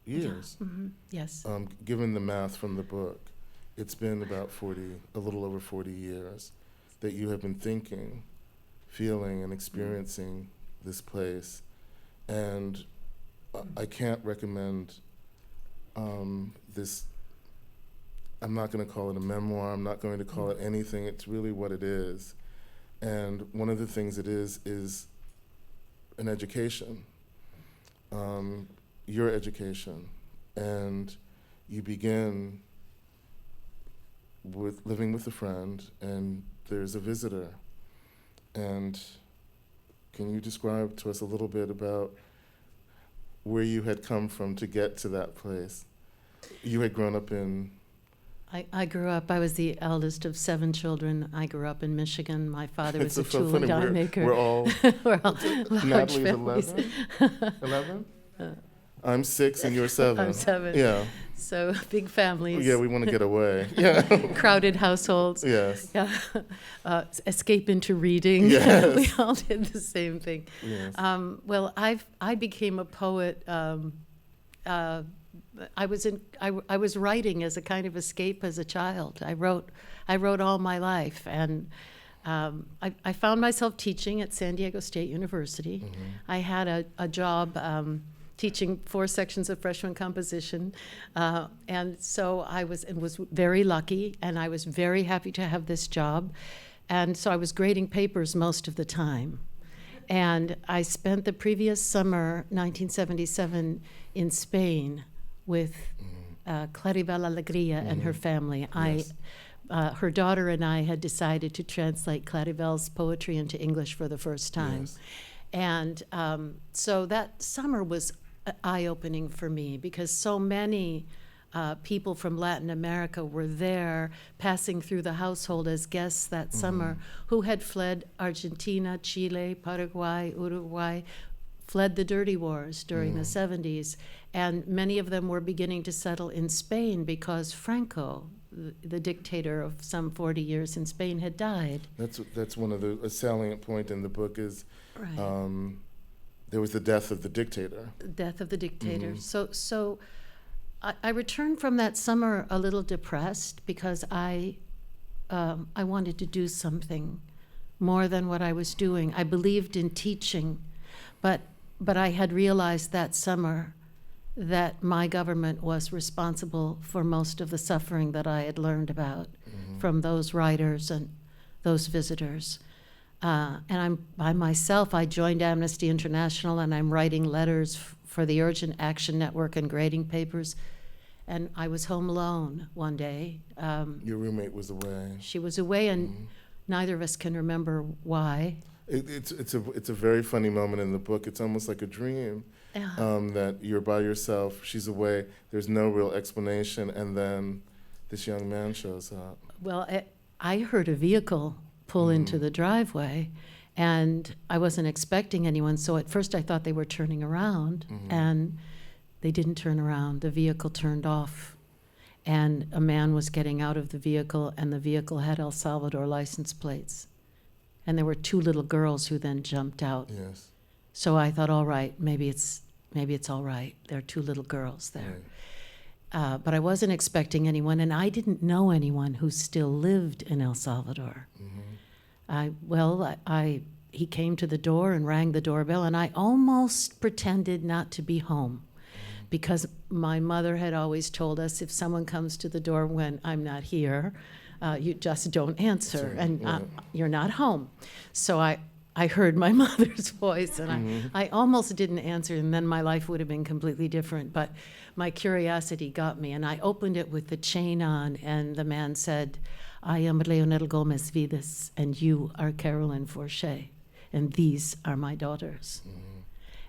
years. Yeah. Yes. Given the math from the book, it's been about a little over 40 years that you have been thinking, feeling, and experiencing this place. And I can't recommend this. I'm not going to call it a memoir. I'm not going to call it anything. It's really what it is. And one of the things it is an education, your education. And you begin with living with a friend, and there's a visitor. And can you describe to us a little bit about where you had come from to get to that place. You had grown up in... I grew up, I was the eldest of 7 children. I grew up in Michigan. My father was a It's so tool funny, and die maker. We're all... We're all large Natalie's families. 11? 11? I'm 6 and you're 7. I'm 7. Yeah. So big families. Yeah, we want to get away. Yeah. Crowded households. Yes. Yeah. Escape into reading. Yes. We all did the same thing. Yes. Well, I became a poet. I was writing as a kind of escape as a child. I wrote all my life, and I found myself teaching at San Diego State University. Mm-hmm. I had a job teaching 4 sections of freshman composition, and so I was very lucky, and I was very happy to have this job, and so I was grading papers most of the time. And I spent the previous summer, 1977, in Spain with Claribel Alegría and her family. Yes. Her daughter and I had decided to translate Claribel's poetry into English for the first time. Yes. And so that summer was eye-opening for me because so many people from Latin America were there passing through the household as guests that summer who had fled Argentina, Chile, Paraguay, Uruguay, fled the dirty wars during the 70s. And many of them were beginning to settle in Spain because Franco, the dictator of some 40 years in Spain, had died. That's one of a salient point in the book is Right. there was the death of the dictator. Death of the dictator. So I returned from that summer a little depressed because I wanted to do something more than what I was doing. I believed in teaching, but I had realized that summer that my government was responsible for most of the suffering that I had learned about from those writers and those visitors. And by myself, I joined Amnesty International, and I'm writing letters for the Urgent Action Network and grading papers. And I was home alone one day. Your roommate was away. She was away, and neither of us can remember why. It's a very funny moment in the book. It's almost like a dream that you're by yourself. She's away. There's no real explanation, and then this young man shows up. Well, I heard a vehicle pull into the driveway, and I wasn't expecting anyone. So at first I thought they were turning around, and they didn't turn around. The vehicle turned off, and a man was getting out of the vehicle, and the vehicle had El Salvador license plates. And there were 2 little girls who then jumped out. Yes. So I thought, all right, maybe it's all right. There are 2 little girls there. Right. But I wasn't expecting anyone, and I didn't know anyone who still lived in El Salvador. He came to the door and rang the doorbell, and I almost pretended not to be home because my mother had always told us if someone comes to the door when I'm not here, you just don't answer, and you're not home. So I heard my mother's voice, and I almost didn't answer, and then my life would have been completely different. But my curiosity got me, and I opened it with the chain on, and the man said, "I am Leonel Gomez Vides, and you are Carolyn Forché, and these are my daughters."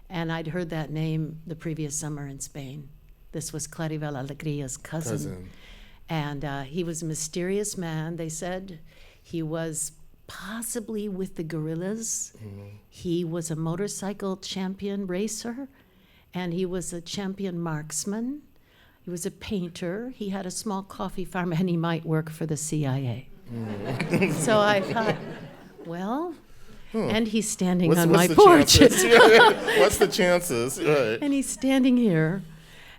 And I'd heard that name the previous summer in Spain. This was Claribel Alegría's cousin. And he was a mysterious man, they said. He was possibly with the guerrillas. He was a motorcycle champion racer, and he was a champion marksman. He was a painter. He had a small coffee farm, and he might work for the CIA. So I thought, well, and he's standing on my porch. What's the chances? Right. And he's standing here.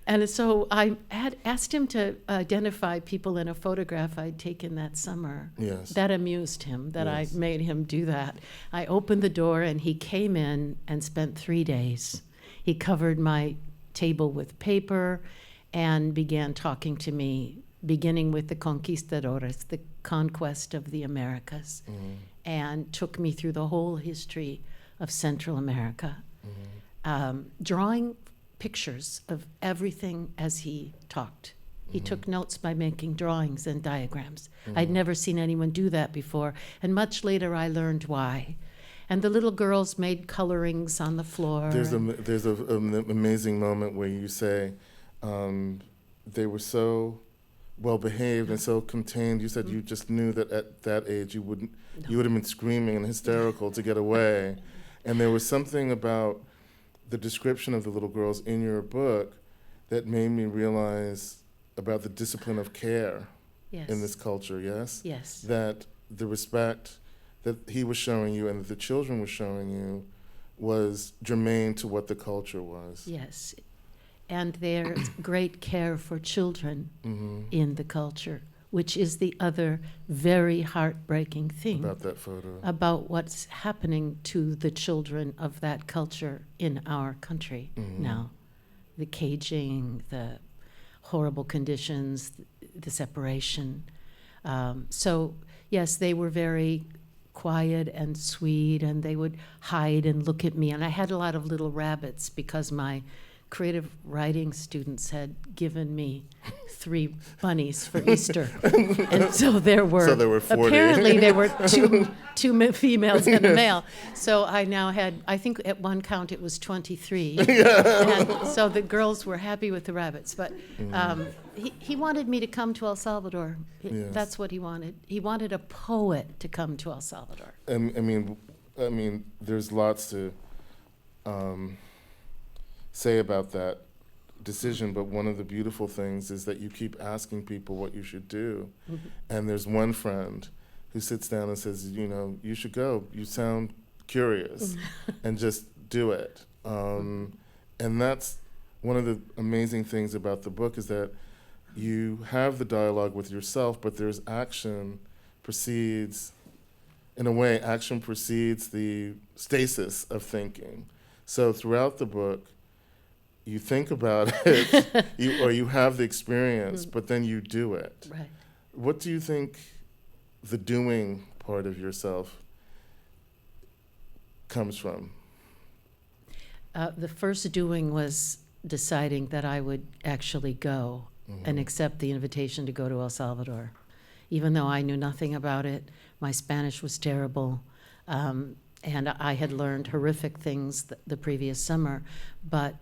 And so I had asked him to identify people in a photograph I'd taken that summer. Yes. That amused him, that Yes. I made him do that. I opened the door, and he came in and spent 3 days. He covered my table with paper and began talking to me, beginning with the conquistadores, the conquest of the Americas, and took me through the whole history of Central America, drawing pictures of everything as he talked. He took notes by making drawings and diagrams. I'd never seen anyone do that before, and much later I learned why. And the little girls made colorings on the floor. There's an amazing moment where you say they were so well behaved and so contained. You said you just knew that at that age you would have been screaming and hysterical to get away. And there was something about the description of the little girls in your book that made me realize about the discipline of care in this culture, yes? Yes. That the respect that he was showing you and that the children were showing you was germane to what the culture was. Yes. And there's great care for children in the culture, which is the other very heartbreaking thing About that photo. about what's happening to the children of that culture in our country now. The caging, the horrible conditions, the separation. So, yes, they were very quiet and sweet, and they would hide and look at me. And I had a lot of little rabbits because my creative writing students had given me 3 bunnies for Easter. And so there were 40. apparently there were two females and a male. So I now had, I think at one count it was 23. And so the girls were happy with the rabbits. But he wanted me to come to El Salvador. Yes. That's what he wanted. He wanted a poet to come to El Salvador. I mean, there's lots to say about that decision, but one of the beautiful things is that you keep asking people what you should do. And there's one friend who sits down and says, you should go. You sound curious, and just do it. And that's one of the amazing things about the book, is that you have the dialogue with yourself, but there's action precedes the stasis of thinking. So throughout the book, you think about it, you have the experience, but then you do it. Right. What do you think the doing part of yourself comes from? The first doing was deciding that I would actually go and accept the invitation to go to El Salvador. Even though I knew nothing about it, my Spanish was terrible, and I had learned horrific things the previous summer, but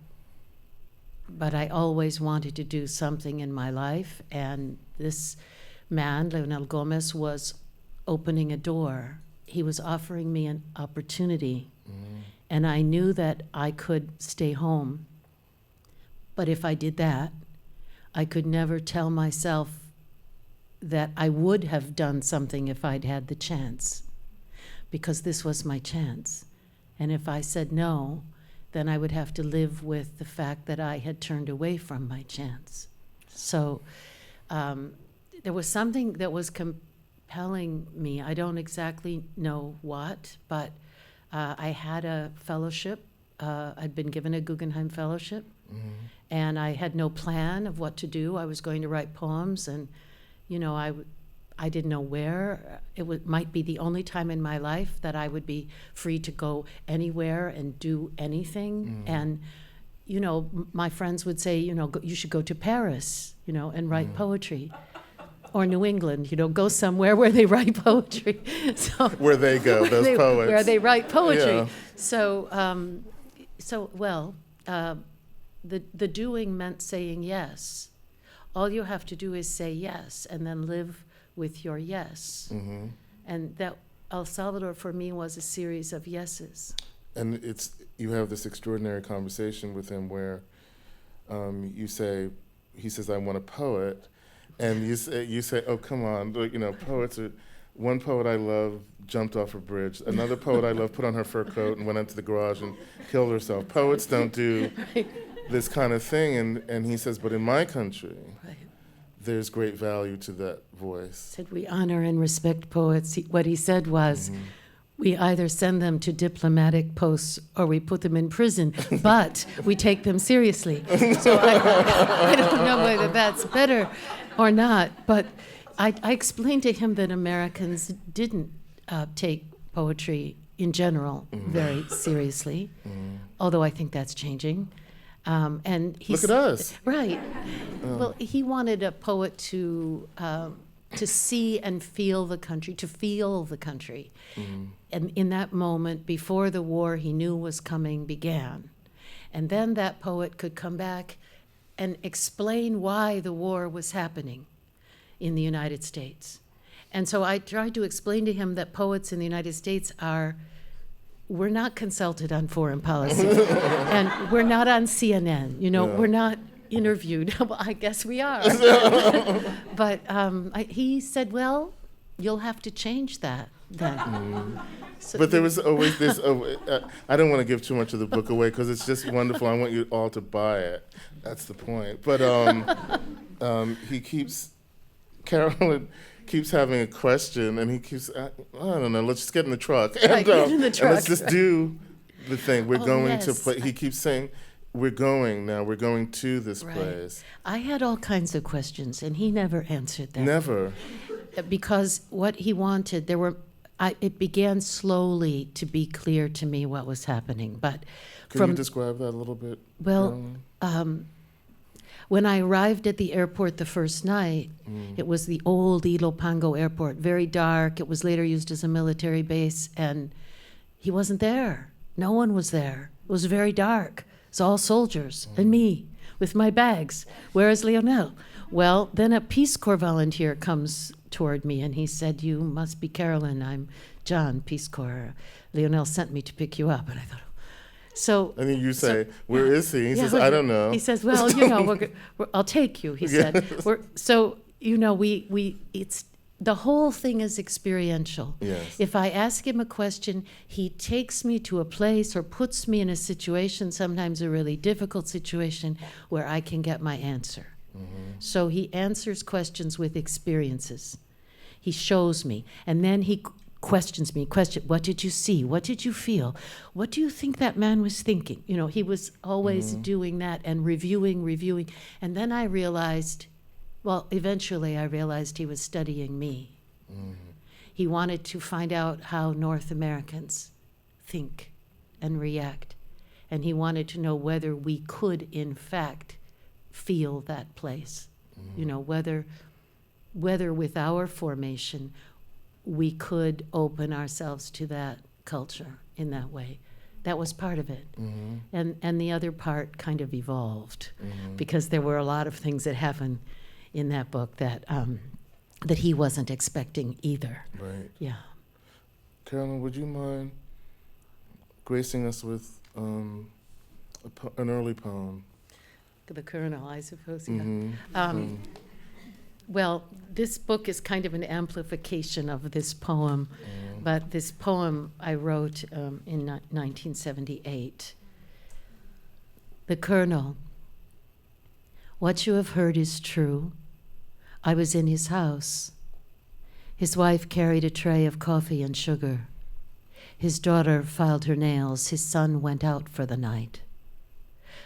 I always wanted to do something in my life, and this man, Leonel Gomez, was opening a door. He was offering me an opportunity, and I knew that I could stay home. But if I did that, I could never tell myself that I would have done something if I'd had the chance, because this was my chance. And if I said no, then I would have to live with the fact that I had turned away from my chance. So there was something that was compelling me. I don't exactly know what, but I had a fellowship. I'd been given a Guggenheim Fellowship, and I had no plan of what to do. I was going to write poems, and I didn't know where. It might be the only time in my life that I would be free to go anywhere and do anything. And, my friends would say, you should go to Paris, and write poetry. Or New England, go somewhere where they write poetry. So Where they go, those poets. Where they write poetry. Yeah. So, the doing meant saying yes. All you have to do is say yes, and then live with your yes. And that El Salvador for me was a series of yeses. And you have this extraordinary conversation with him where he says, I want a poet. And you say, oh, come on, poets are, one poet I love jumped off a bridge. Another poet I love put on her fur coat and went into the garage and killed herself. Poets don't do this kind of thing. And he says, but in my country, there's great value to that voice. Said we honor and respect poets. What he said was, we either send them to diplomatic posts or we put them in prison, but we take them seriously. So I don't know whether that's better or not, but I explained to him that Americans didn't take poetry in general very seriously, although I think that's changing. And Look at us. Right. Well, he wanted a poet to to see and feel the country, to feel the country. And in that moment, before the war he knew was coming began. And then that poet could come back and explain why the war was happening in the United States. And so I tried to explain to him that poets in the United States we're not consulted on foreign policy. And we're not on CNN, we're not interviewed. Well, I guess we are. But he said, well, you'll have to change that then. So but there was always this, I don't want to give too much of the book away because it's just wonderful. I want you all to buy it. That's the point. But Carolyn keeps having a question, and he keeps, I don't know, let's just get in the truck. Right, get in the truck. And let's just do the thing. We're going to yes. play. He keeps saying, we're going to this Right. place. I had all kinds of questions, and he never answered them. Never. Because what he wanted, it began slowly to be clear to me what was happening. But Can you describe that a little bit? well, Carolyn? when I arrived at the airport the first night, it was the old Ilopango airport, very dark. It was later used as a military base, and he wasn't there. No one was there. It was very dark. It's all soldiers and me with my bags. Where is Lionel? Well, then a Peace Corps volunteer comes toward me, and he said, you must be Carolyn. I'm John, Peace Corps. Lionel sent me to pick you up. And I thought, so. And then you say, where is he? He Yeah, says, I don't know. He says, well, I'll take you, he said. It's the whole thing is experiential. Yes. If I ask him a question, he takes me to a place or puts me in a situation, sometimes a really difficult situation, where I can get my answer. So he answers questions with experiences. He shows me, and then he questions me. What did you see? What did you feel? What do you think that man was thinking? He was always doing that and reviewing. And then I realized, eventually I realized he was studying me. He wanted to find out how North Americans think and react. And he wanted to know whether we could, in fact, feel that place. Whether with our formation we could open ourselves to that culture in that way. That was part of it. And the other part kind of evolved because there were a lot of things that happened in that book that he wasn't expecting either. Right. Yeah. Carolyn, would you mind gracing us with an early poem? The Colonel, I suppose. Yeah. Well, this book is kind of an amplification of this poem, but this poem I wrote in 1978. The Colonel. What you have heard is true. I was in his house. His wife carried a tray of coffee and sugar. His daughter filed her nails. His son went out for the night.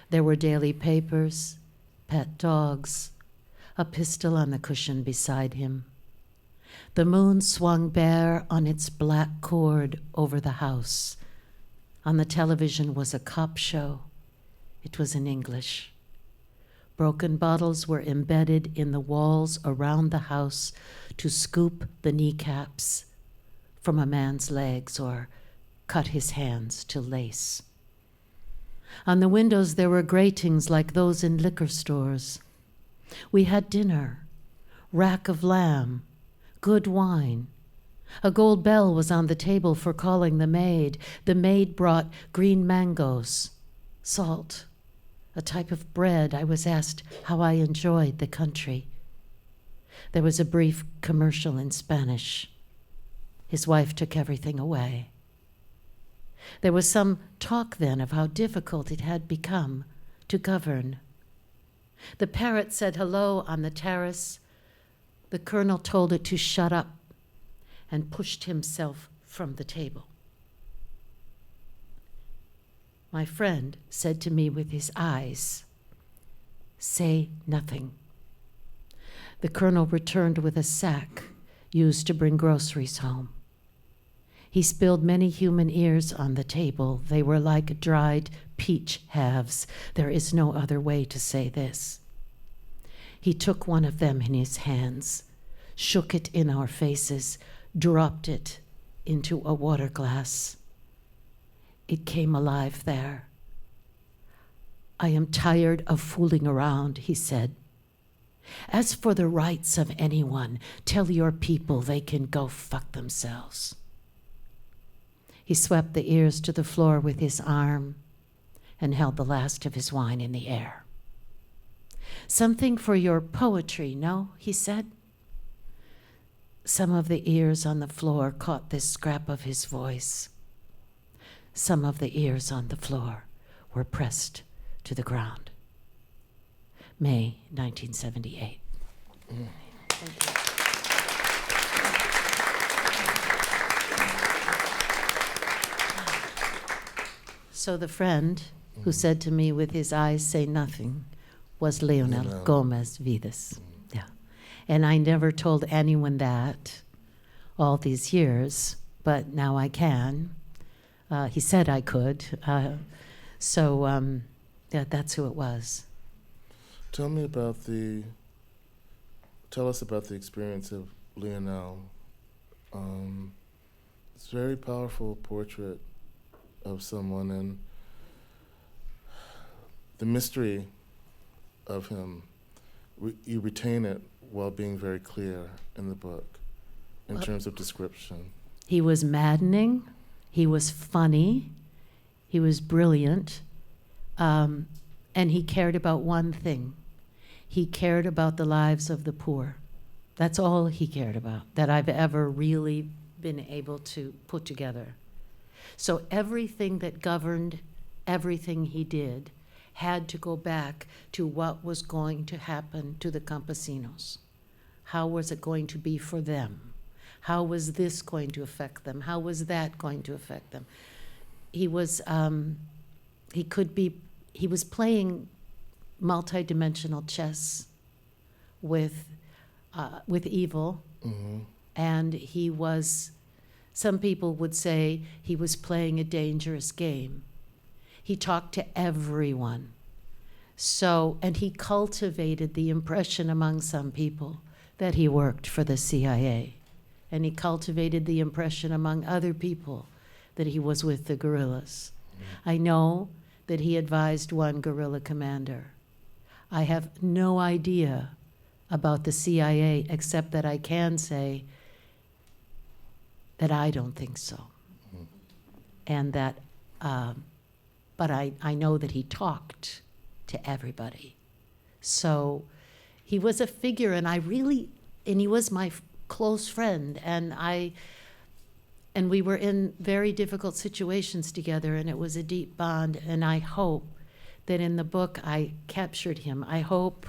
There were daily papers, pet dogs, a pistol on the cushion beside him. The moon swung bare on its black cord over the house. On the television was a cop show. It was in English. Broken bottles were embedded in the walls around the house to scoop the kneecaps from a man's legs or cut his hands to lace. On the windows there were gratings like those in liquor stores. We had dinner, rack of lamb, good wine. A gold bell was on the table for calling the maid. The maid brought green mangoes, salt, a type of bread. I was asked how I enjoyed the country. There was a brief commercial in Spanish. His wife took everything away. There was some talk then of how difficult it had become to govern. The parrot said hello on the terrace. The Colonel told it to shut up and pushed himself from the table. My friend said to me with his eyes, "Say nothing." The Colonel returned with a sack used to bring groceries home. He spilled many human ears on the table. They were like dried peach halves. There is no other way to say this. He took one of them in his hands, shook it in our faces, dropped it into a water glass. It came alive there. I am tired of fooling around, he said. As for the rights of anyone, tell your people they can go fuck themselves. He swept the ears to the floor with his arm and held the last of his wine in the air. Something for your poetry, no? He said. Some of the ears on the floor caught this scrap of his voice. Some of the ears on the floor were pressed to the ground. May 1978. Thank you. So the friend who said to me with his eyes say nothing was Leonel Gomez Vidas. Yeah. And I never told anyone that all these years, but now I can. He said I could. Yeah, that's who it was. Tell us about the experience of Leonel. It's a very powerful portrait of someone, and the mystery of him, you retain it while being very clear in the book in terms of description. He was maddening, he was funny, he was brilliant, and he cared about one thing. He cared about the lives of the poor. That's all he cared about that I've ever really been able to put together. So everything that governed everything he did had to go back to what was going to happen to the campesinos. How was it going to be for them? How was this going to affect them? How was that going to affect them? He was playing multidimensional chess with evil, and he was, some people would say he was playing a dangerous game. He talked to everyone. And he cultivated the impression among some people that he worked for the CIA. And he cultivated the impression among other people that he was with the guerrillas. I know that he advised one guerrilla commander. I have no idea about the CIA, except that I can say that I don't think so. And that, but I know that he talked to everybody. So he was a figure, and he was my close friend, and we were in very difficult situations together, and it was a deep bond, and I hope that in the book I captured him. I hope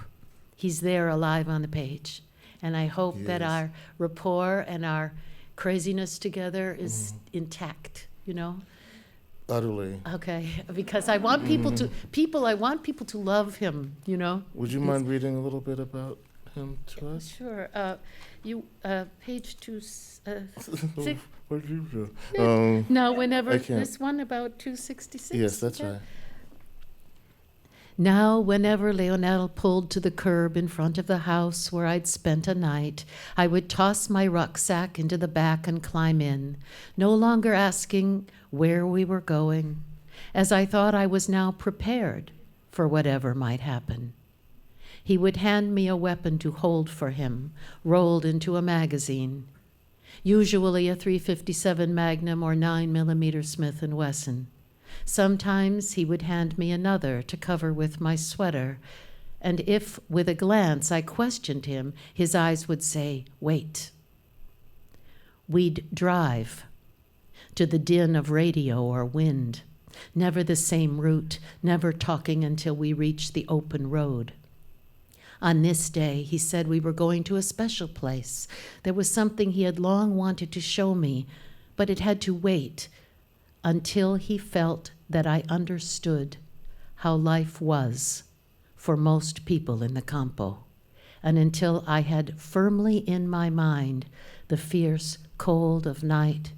he's there alive on the page, and I hope that our rapport and our craziness together is intact, you know? Utterly. Okay, because I want I want people to love him, you know? Would you mind reading a little bit about him to us? Sure. Page 266. What did you do? No, whenever, I can't. this one about 266? Yes, that's yeah. right. Now, whenever Leonel pulled to the curb in front of the house where I'd spent a night, I would toss my rucksack into the back and climb in, no longer asking where we were going, as I thought I was now prepared for whatever might happen. He would hand me a weapon to hold for him, rolled into a magazine, usually a .357 Magnum or 9mm Smith & Wesson. Sometimes he would hand me another to cover with my sweater, and if, with a glance, I questioned him, his eyes would say, "Wait." We'd drive to the din of radio or wind, never the same route, never talking until we reached the open road. On this day, he said we were going to a special place. There was something he had long wanted to show me, but it had to wait until he felt that I understood how life was for most people in the campo, and until I had firmly in my mind the fierce cold of night,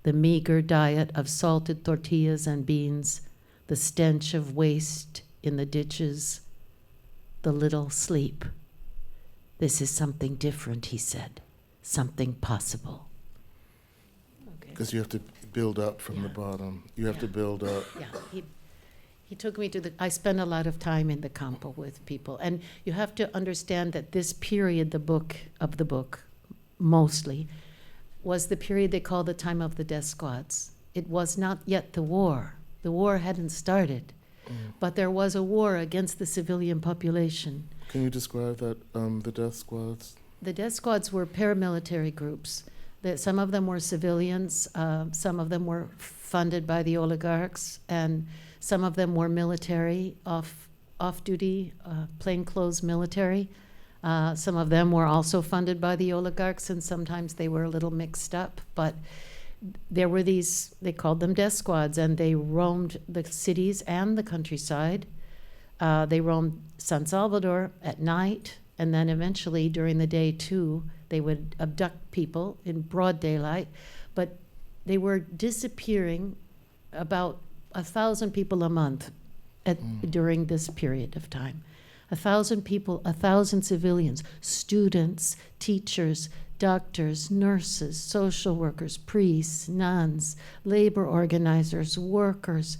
the meager diet of salted tortillas and beans, the stench of waste in the ditches, the little sleep, This is something different, he said. Something possible. Okay. Because you have to build up from the bottom. You have to build up. Yeah, he took me to I spent a lot of time in the campo with people. And you have to understand that this period, the book, mostly, was the period they call the time of the death squads. It was not yet the war. The war hadn't started. But there was a war against the civilian population. Can you describe that, the death squads? The death squads were paramilitary groups. Some of them were civilians, some of them were funded by the oligarchs, and some of them were military, off-duty, plainclothes military. Some of them were also funded by the oligarchs, and sometimes they were a little mixed up. But there were these, they called them death squads, and they roamed the cities and the countryside. They roamed San Salvador at night, and then eventually during the day too. They would abduct people in broad daylight, but they were disappearing about 1,000 people a month during this period of time. 1,000 people, 1,000 civilians, students, teachers, doctors, nurses, social workers, priests, nuns, labor organizers, workers,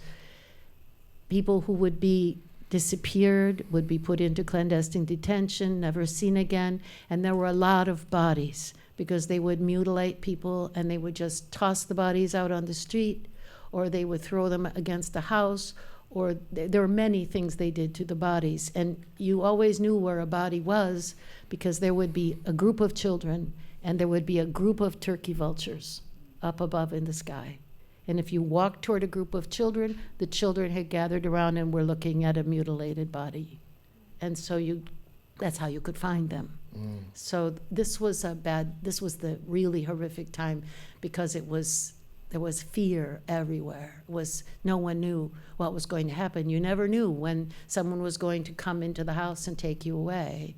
people who would be disappeared, would be put into clandestine detention, never seen again. And there were a lot of bodies because they would mutilate people and they would just toss the bodies out on the street, or they would throw them against the house, or there were many things they did to the bodies. And you always knew where a body was because there would be a group of children and there would be a group of turkey vultures up above in the sky. And if you walked toward a group of children, the children had gathered around and were looking at a mutilated body. And so that's how you could find them. So this was the really horrific time because there was fear everywhere. No one knew what was going to happen. You never knew when someone was going to come into the house and take you away.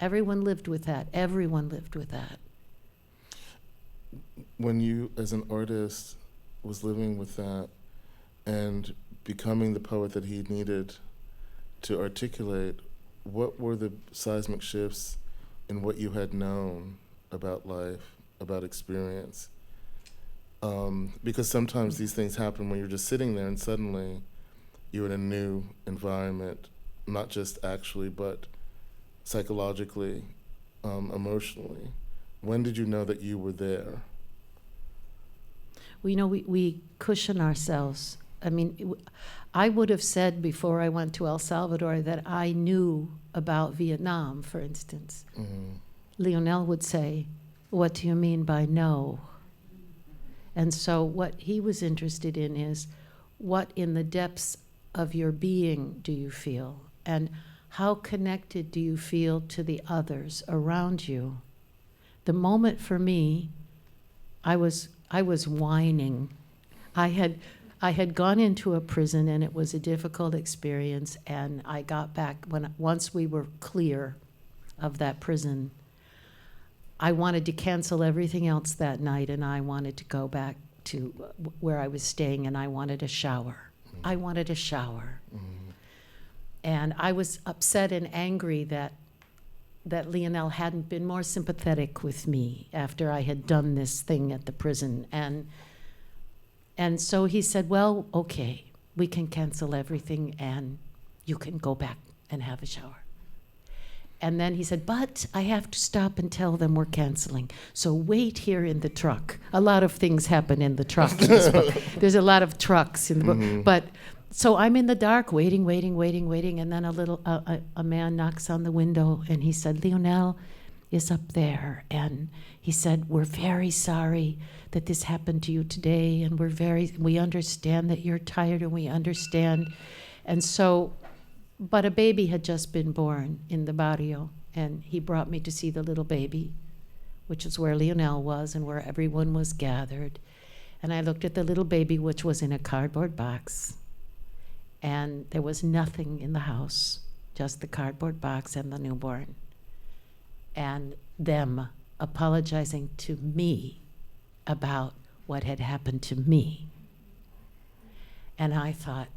Everyone lived with that. Everyone lived with that. When you, as an artist, was living with that and becoming the poet that he needed to articulate, what were the seismic shifts in what you had known about life, about experience? Because sometimes these things happen when you're just sitting there and suddenly you're in a new environment, not just actually, but psychologically, emotionally. When did you know that you were there? Well, we cushion ourselves. I mean, I would have said before I went to El Salvador that I knew about Vietnam, for instance. Lionel would say, "What do you mean by no?" And so what he was interested in is, what in the depths of your being do you feel? And how connected do you feel to the others around you? The moment for me, I was whining. I had gone into a prison and it was a difficult experience, and I got back once we were clear of that prison. I wanted to cancel everything else that night, and I wanted to go back to where I was staying, and I wanted a shower. I wanted a shower. And I was upset and angry that Lionel hadn't been more sympathetic with me after I had done this thing at the prison. And so he said, "Well, okay, we can cancel everything and you can go back and have a shower." And then he said, "But I have to stop and tell them we're canceling. So wait here in the truck." A lot of things happen in the truck in this book. There's a lot of trucks in the book. But so I'm in the dark, waiting, and then a man knocks on the window, and he said, "Lionel is up there." And he said, "We're very sorry that this happened to you today, and we understand that you're tired, and we understand." And so, but a baby had just been born in the barrio, and he brought me to see the little baby, which is where Lionel was and where everyone was gathered. And I looked at the little baby, which was in a cardboard box. And there was nothing in the house, just the cardboard box and the newborn. And them apologizing to me about what had happened to me. And I thought,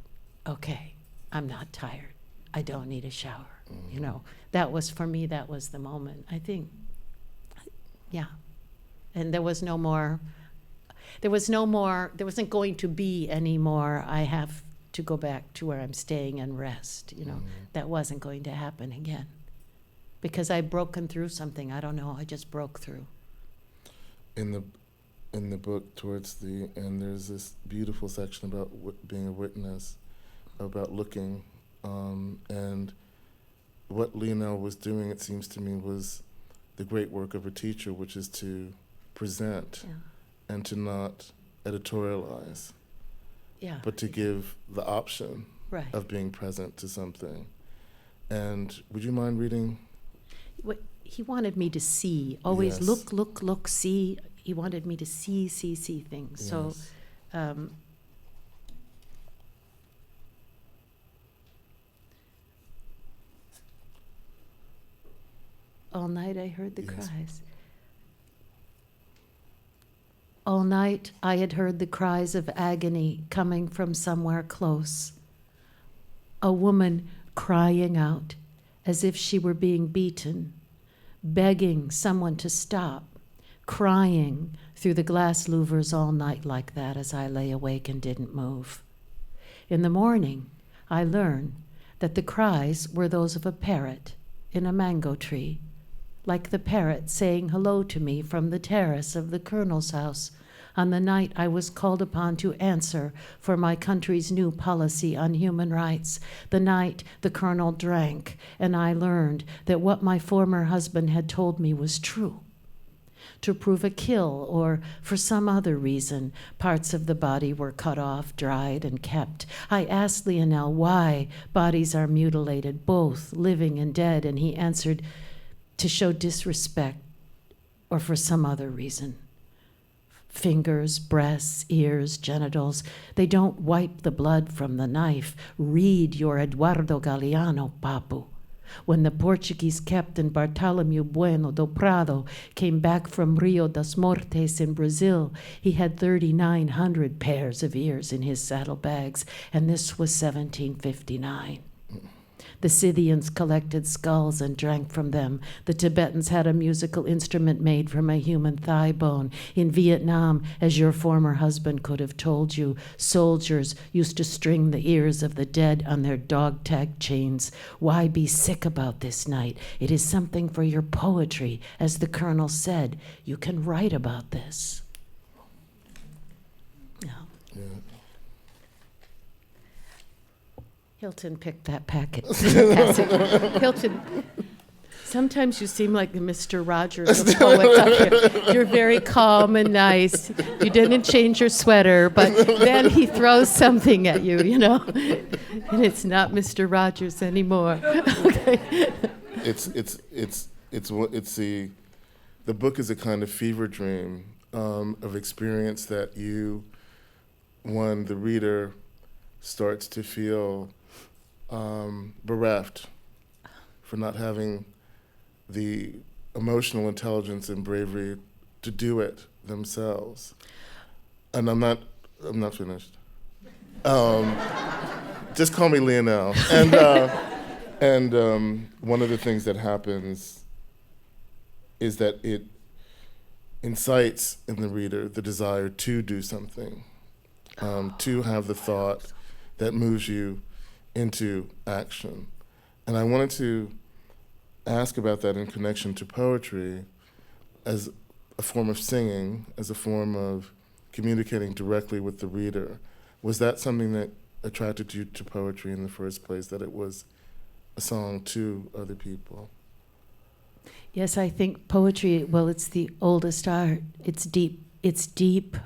okay, I'm not tired. I don't need a shower. You know, that was, for me, that was the moment. I think, yeah. And there wasn't going to be any more, I have to go back to where I'm staying and rest, you know. That wasn't going to happen again. Because I'd broken through something, I don't know, I just broke through. In the book, towards the end, there's this beautiful section about being a witness, about looking, and what Lionel was doing, it seems to me, was the great work of a teacher, which is to present and to not editorialize, but to give the option of being present to something. And would you mind reading? What he wanted me to see, always look, see. He wanted me to see things. Yes. So, all night I heard the cries. All night I had heard the cries of agony coming from somewhere close. A woman crying out as if she were being beaten, begging someone to stop, crying through the glass louvers all night like that as I lay awake and didn't move. In the morning, I learned that the cries were those of a parrot in a mango tree, like the parrot saying hello to me from the terrace of the colonel's house on the night I was called upon to answer for my country's new policy on human rights, the night the colonel drank, and I learned that what my former husband had told me was true. To prove a kill, or for some other reason, parts of the body were cut off, dried, and kept. I asked Lionel why bodies are mutilated, both living and dead, and he answered, to show disrespect, or for some other reason. Fingers, breasts, ears, genitals, they don't wipe the blood from the knife. Read your Eduardo Galeano, Papu. When the Portuguese Captain Bartolomeu Bueno do Prado came back from Rio das Mortes in Brazil, he had 3,900 pairs of ears in his saddlebags, and this was 1759. The Scythians collected skulls and drank from them. The Tibetans had a musical instrument made from a human thigh bone. In Vietnam, as your former husband could have told you, soldiers used to string the ears of the dead on their dog-tag chains. Why be sick about this night? It is something for your poetry. As the colonel said, you can write about this. No. Yeah. Hilton picked that passage. Hilton, sometimes you seem like the Mr. Rogers of poets up here. You're very calm and nice. You didn't change your sweater, but then he throws something at you, you know, and it's not Mr. Rogers anymore. Okay. The book is a kind of fever dream of experience that the reader starts to feel bereft for not having the emotional intelligence and bravery to do it themselves. And I'm not finished. Just call me Lionel. And one of the things that happens is that it incites in the reader the desire to do something, to have the thought that moves you into action. And I wanted to ask about that in connection to poetry as a form of singing, as a form of communicating directly with the reader. Was that something that attracted you to poetry in the first place, that it was a song to other people? Yes, I think poetry, well, it's the oldest art. It's deep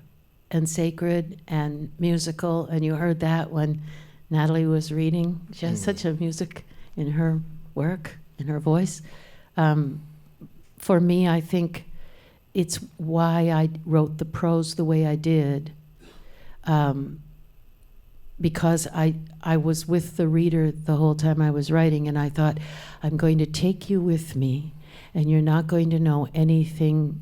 and sacred and musical, and you heard that when Natalie was reading. She has such a music in her work, in her voice. For me, I think it's why I wrote the prose the way I did, because I was with the reader the whole time I was writing, and I thought, I'm going to take you with me, and you're not going to know anything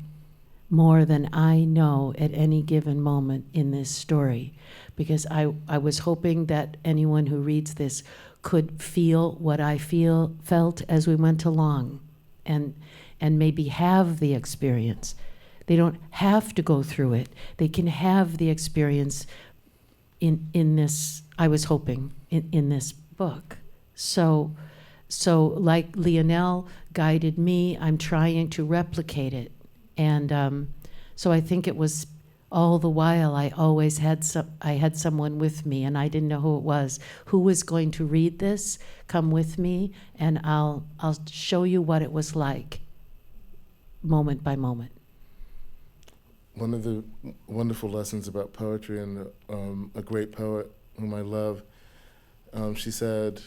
more than I know at any given moment in this story, because I was hoping that anyone who reads this could feel what I felt as we went along, and maybe have the experience. They don't have to go through it. They can have the experience in this, I was hoping, in this book. So like Lionel guided me, I'm trying to replicate it. And so I think it was all the while I always had someone with me, and I didn't know who it was. Who was going to read this? Come with me, and I'll show you what it was like, moment by moment. One of the wonderful lessons about poetry, and a great poet whom I love, she said,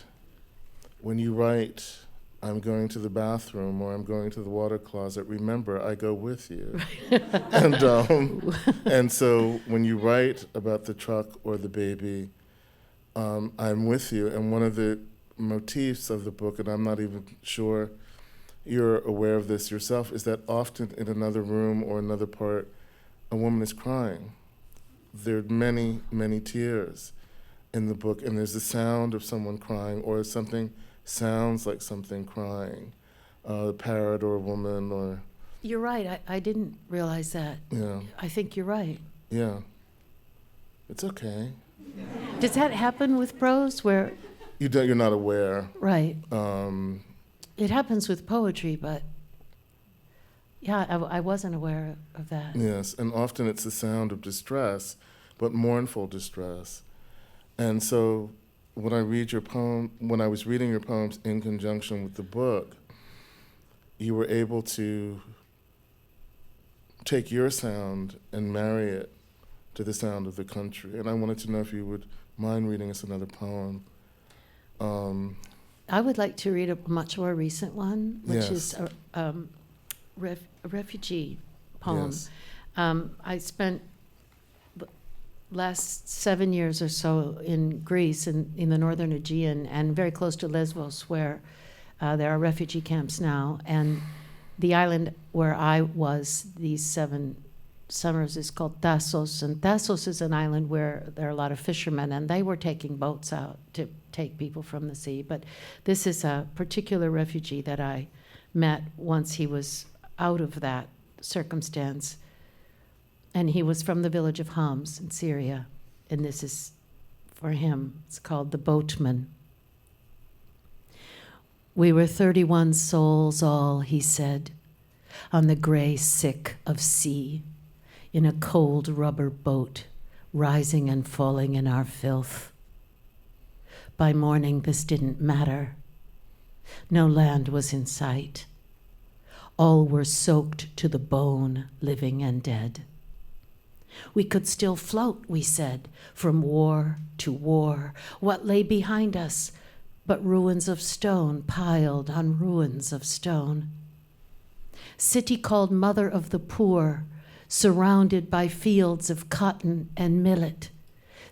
when you write, I'm going to the bathroom or I'm going to the water closet, remember, I go with you. And so when you write about the truck or the baby, I'm with you. And one of the motifs of the book, and I'm not even sure you're aware of this yourself, is that often in another room or another part, a woman is crying. There are many, many tears in the book, and there's the sound of someone crying, or something sounds like something crying, a parrot or a woman, or... You're right, I didn't realize that. Yeah. I think you're right. Yeah. It's okay. Does that happen with prose, where... You're not aware. Right. It happens with poetry, but... Yeah, I wasn't aware of that. Yes, and often it's the sound of distress, but mournful distress. And so when I was reading your poems in conjunction with the book, you were able to take your sound and marry it to the sound of the country. And I wanted to know if you would mind reading us another poem. I would like to read a much more recent one, which Yes. is a refugee poem. Yes. I spent the last 7 years or so in Greece, in the northern Aegean, and very close to Lesbos, where there are refugee camps now. And the island where I was these 7 summers is called Tassos. And Tassos is an island where there are a lot of fishermen, and they were taking boats out to take people from the sea. But this is a particular refugee that I met once he was out of that circumstance. And he was from the village of Homs in Syria. And this is for him. It's called The Boatman. We were 31 souls all, he said, on the gray sick of sea, in a cold rubber boat, rising and falling in our filth. By morning, this didn't matter. No land was in sight. All were soaked to the bone, living and dead. We could still float, we said, from war to war. What lay behind us but ruins of stone piled on ruins of stone? City called Mother of the Poor, surrounded by fields of cotton and millet.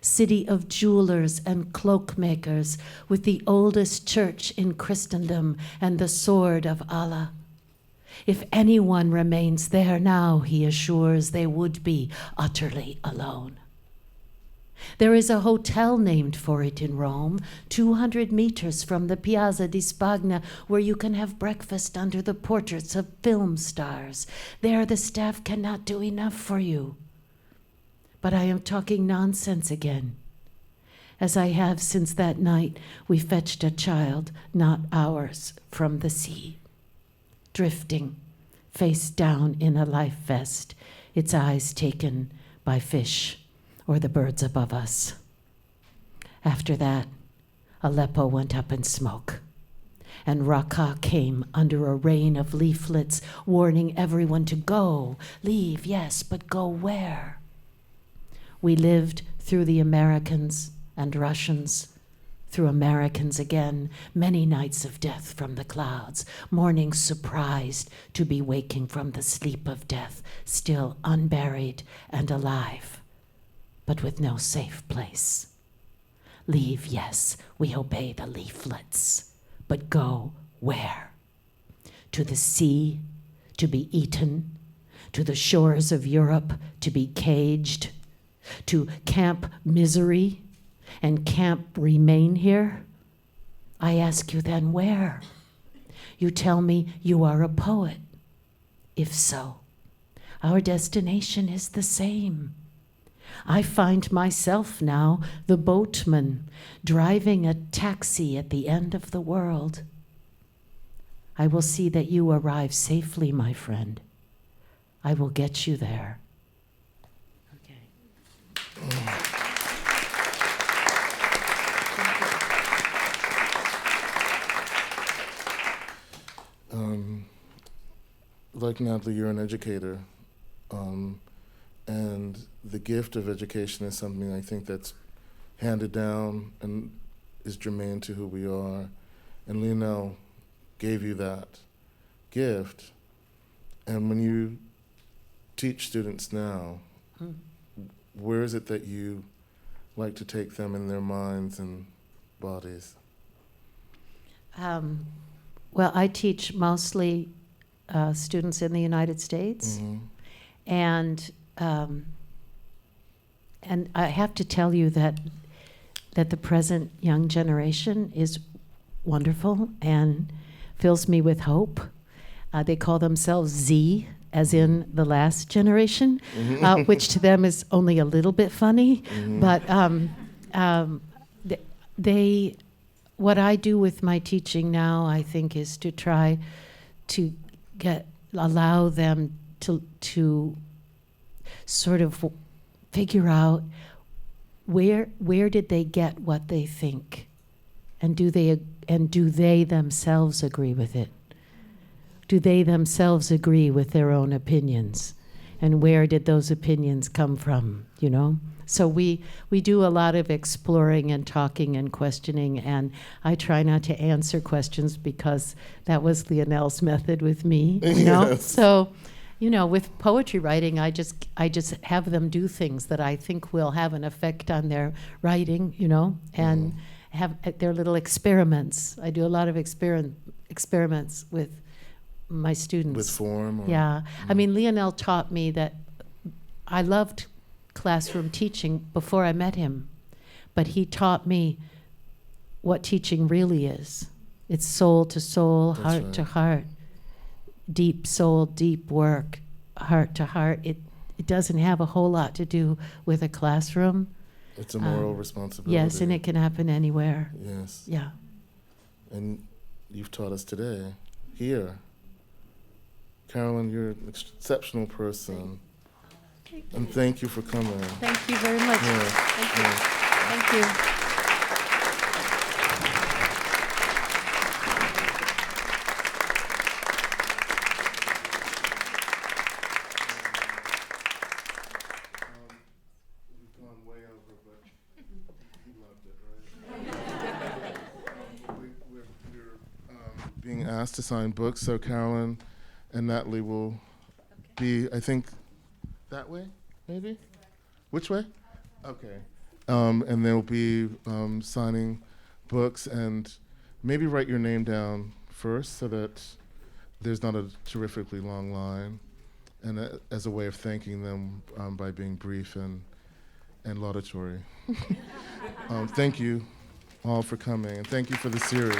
City of jewelers and cloak makers, with the oldest church in Christendom and the sword of Allah. If anyone remains there now, he assures, they would be utterly alone. There is a hotel named for it in Rome, 200 meters from the Piazza di Spagna, where you can have breakfast under the portraits of film stars. There the staff cannot do enough for you. But I am talking nonsense again, as I have since that night we fetched a child, not ours, from the sea. Drifting, face down in a life vest, its eyes taken by fish or the birds above us. After that, Aleppo went up in smoke, and Raqqa came under a rain of leaflets warning everyone to go, leave, yes, but go where? We lived through the Americans and Russians, through Americans again, many nights of death from the clouds, mornings surprised to be waking from the sleep of death, still unburied and alive, but with no safe place. Leave, yes, we obey the leaflets, but go where? To the sea, to be eaten, to the shores of Europe, to be caged, to Camp Misery and Camp Remain here? I ask you then where? You tell me you are a poet. If so, our destination is the same. I find myself now the boatman driving a taxi at the end of the world. I will see that you arrive safely, my friend. I will get you there. Okay. Like Natalie, you're an educator, and the gift of education is something I think that's handed down and is germane to who we are. And Lionel gave you that gift. And when you teach students now, where is it that you like to take them in their minds and bodies? Well, I teach mostly students in the United States, and I have to tell you that the present young generation is wonderful and fills me with hope. They call themselves Z, as in the last generation, which to them is only a little bit funny, but they. What I do with my teaching now, I think, is to try to allow them to sort of figure out where did they get what they think, and do they themselves agree with it? Do they themselves agree with their own opinions, and where did those opinions come from? You know. So we do a lot of exploring and talking and questioning, and I try not to answer questions because that was Lionel's method with me, you know? Yes. So, you know, with poetry writing, I just have them do things that I think will have an effect on their writing, you know, and have their little experiments. I do a lot of experiments with my students. With form? Or, yeah. I mean, Lionel taught me that I loved classroom teaching before I met him, but he taught me what teaching really is. It's soul to soul, That's heart right. to heart, deep soul, deep work, heart to heart. It doesn't have a whole lot to do with a classroom. It's a moral responsibility. Yes, and it can happen anywhere. Yes. Yeah. And you've taught us today, here. Carolyn, you're an exceptional person. And thank you for coming. Thank you very much. Yeah, Thank you. yeah. Thank you. We've gone way over, but you loved it, right? We're being asked to sign books, so Carolyn and Natalie will be, I think, that way, maybe? Which way? Okay. And they'll be signing books, and maybe write your name down first so that there's not a terrifically long line, and as a way of thanking them by being brief and laudatory. Thank you all for coming, and thank you for the series.